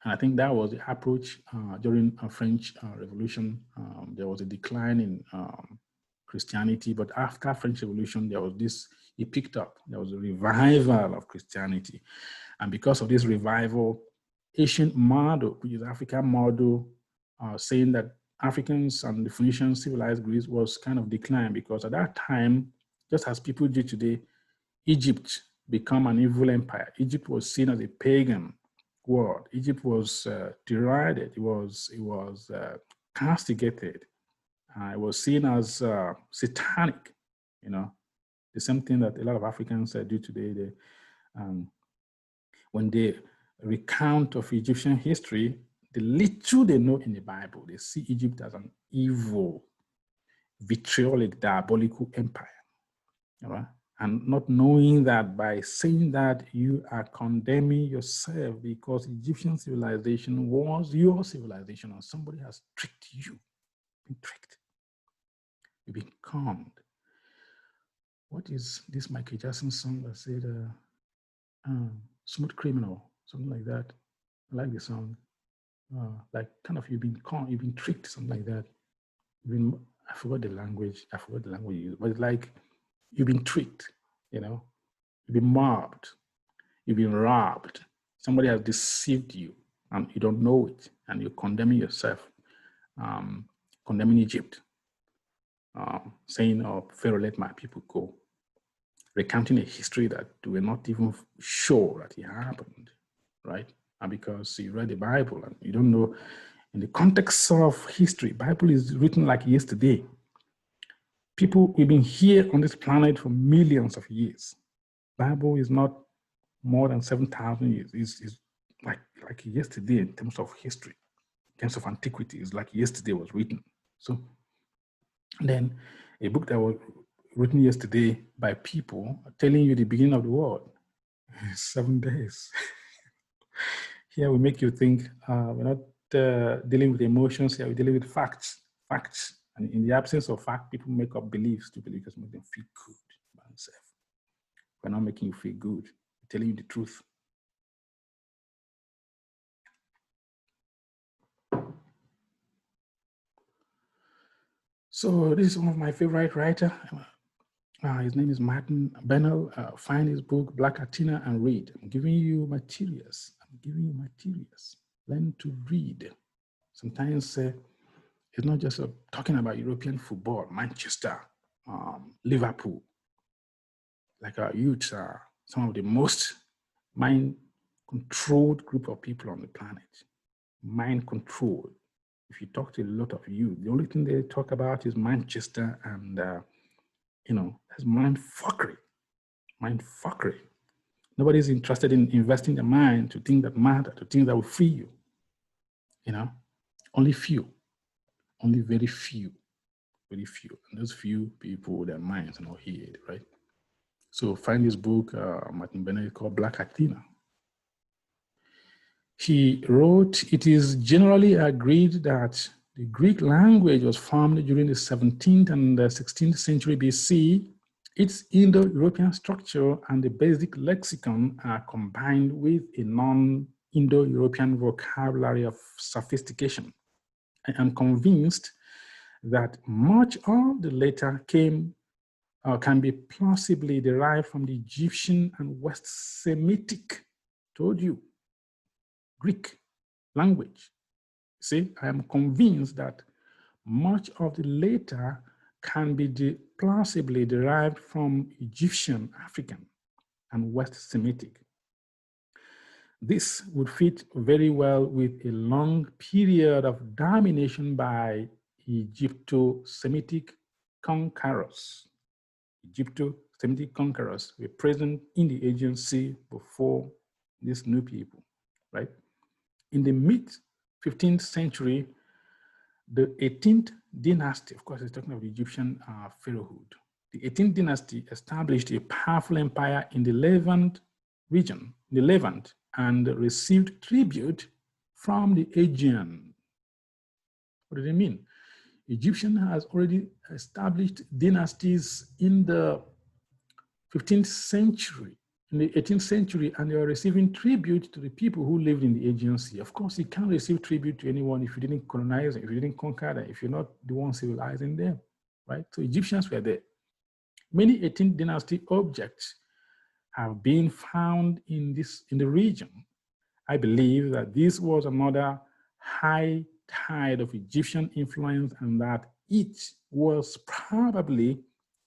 Speaker 1: And I think that was the approach during the French Revolution. There was a decline in Christianity, but after French Revolution, there was this, it picked up. There was a revival of Christianity. And because of this revival, Ancient model, which is African model, saying that Africans and the Phoenicians civilized Greece was kind of declined, because at that time, just as people do today, Egypt became an evil empire. Egypt was seen as a pagan world. Egypt was derided. It was castigated. It was seen as satanic. The same thing that a lot of Africans do today. When they recount of Egyptian history, the little they know in the Bible, they see Egypt as an evil, vitriolic, diabolical empire. All right? And not knowing that by saying that, you are condemning yourself, because Egyptian civilization was your civilization, and somebody has tricked you. You've been tricked. You've been conned. What is this Michael Jackson song that said, Smooth Criminal, something like that? I like the song. Like kind of you've been conned, you've been tricked, something like that. I forgot the language you used, but it's like you've been tricked, you've been mobbed, you've been robbed. Somebody has deceived you and you don't know it, and you're condemning yourself, condemning Egypt, saying, oh, Pharaoh, let my people go. Recounting a history that we're not even sure that it happened, right? And because you read the Bible and you don't know, in the context of history, Bible is written like yesterday. People, we've been here on this planet for millions of years. Bible is not more than 7,000 years. It's like yesterday in terms of history, in terms of antiquity. It's like yesterday was written. So then a book that was written yesterday by people telling you the beginning of the world, 7 days. Here we make you think we're not dealing with emotions. Here we're dealing with facts. And in the absence of fact, people make up beliefs to believe because make them feel good about themselves. We're not making you feel good. We're telling you the truth. So this is one of my favorite writers. His name is Martin Bennell. Find his book, Black Athena, and read. I'm giving you materials. Learn to read. Sometimes it's not just talking about European football, Manchester, Liverpool. Like our youths are some of the most mind-controlled group of people on the planet. Mind-controlled. If you talk to a lot of youth, the only thing they talk about is Manchester and, that's mind-fuckery. Mind-fuckery. Nobody's interested in investing their mind to things that matter, to things that will free you. Only few, only very few very few. And those few people, their minds are not healed, right? So find this book, Martin Benedict, called Black Athena. He wrote, it is generally agreed that the Greek language was formed during the 17th and the 16th century BC. Its Indo-European structure and the basic lexicon are combined with a non-Indo-European vocabulary of sophistication. I am convinced that much of the latter can be plausibly derived from the Egyptian and West Semitic, told you, Greek language. See, I am convinced that much of the later can be plausibly derived from Egyptian, African, and West Semitic. This would fit very well with a long period of domination by Egypto-Semitic conquerors. Egypto-Semitic conquerors were present in the Aegean Sea before these new people, right? In the mid-15th century, the 18th dynasty, of course, it's talking of the Egyptian pharaohhood. The 18th dynasty established a powerful empire in the Levant region, and received tribute from the Aegean. What do they mean? Egyptian has already established dynasties in the 15th century, in the 18th century, and they are receiving tribute to the people who lived in the Aegean Sea. Of course, you can't receive tribute to anyone if you didn't colonize them, if you didn't conquer them, if you're not the one civilizing them, right? So Egyptians were there. Many 18th dynasty objects have been found in the region. I believe that this was another high tide of Egyptian influence, and that it was probably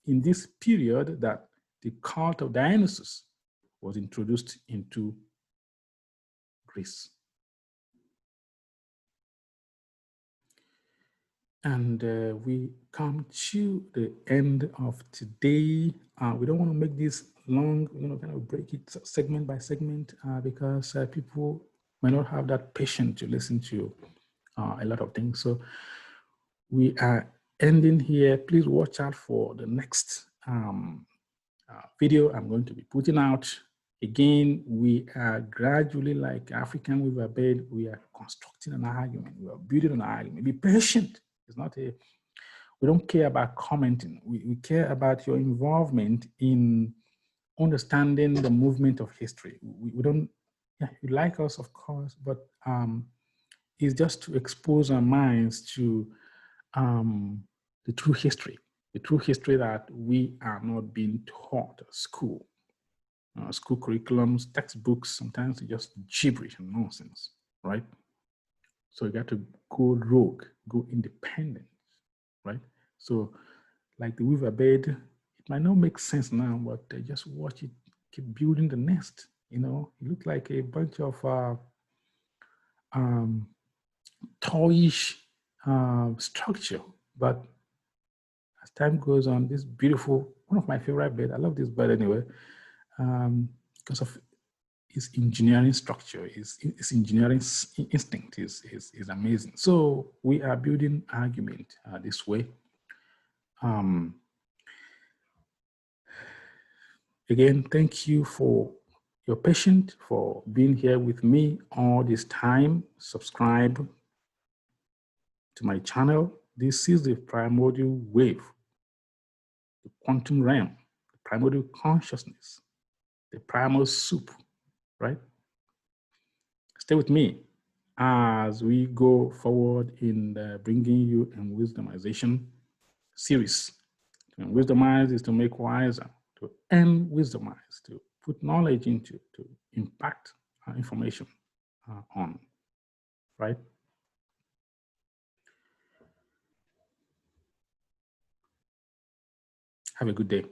Speaker 1: in this period that the cult of Dionysus was introduced into Greece. And we come to the end of today. We don't want to make this long, kind of break it segment by segment because people might not have that patience to listen to a lot of things. So we are ending here. Please watch out for the next video I'm going to be putting out. Again, we are gradually, like African Weaver Bed, we are constructing an argument. We are building an argument. Be patient. It's not we don't care about commenting. We care about your involvement in understanding the movement of history. We don't, you like us, of course, but it's just to expose our minds to the true history that we are not being taught at school. School curriculums, textbooks, sometimes they're just gibberish and nonsense, right? So you got to go rogue, go independent, right? So like the Weaver Bed, it might not make sense now, but just watch it keep building the nest. It looks like a bunch of toyish structure, but as time goes on, this beautiful, one of my favorite bed, I love this bed anyway, because of its engineering structure, its engineering instinct is amazing. So we are building argument this way. Again, thank you for your patience, for being here with me all this time. Subscribe to my channel. This is the primordial wave, the quantum realm, the primordial consciousness, the primal soup, right? Stay with me as we go forward in bringing you a wisdomization series. To wisdomize is to make wiser, to end wisdomize, to put knowledge into, to impact information on, right? Have a good day.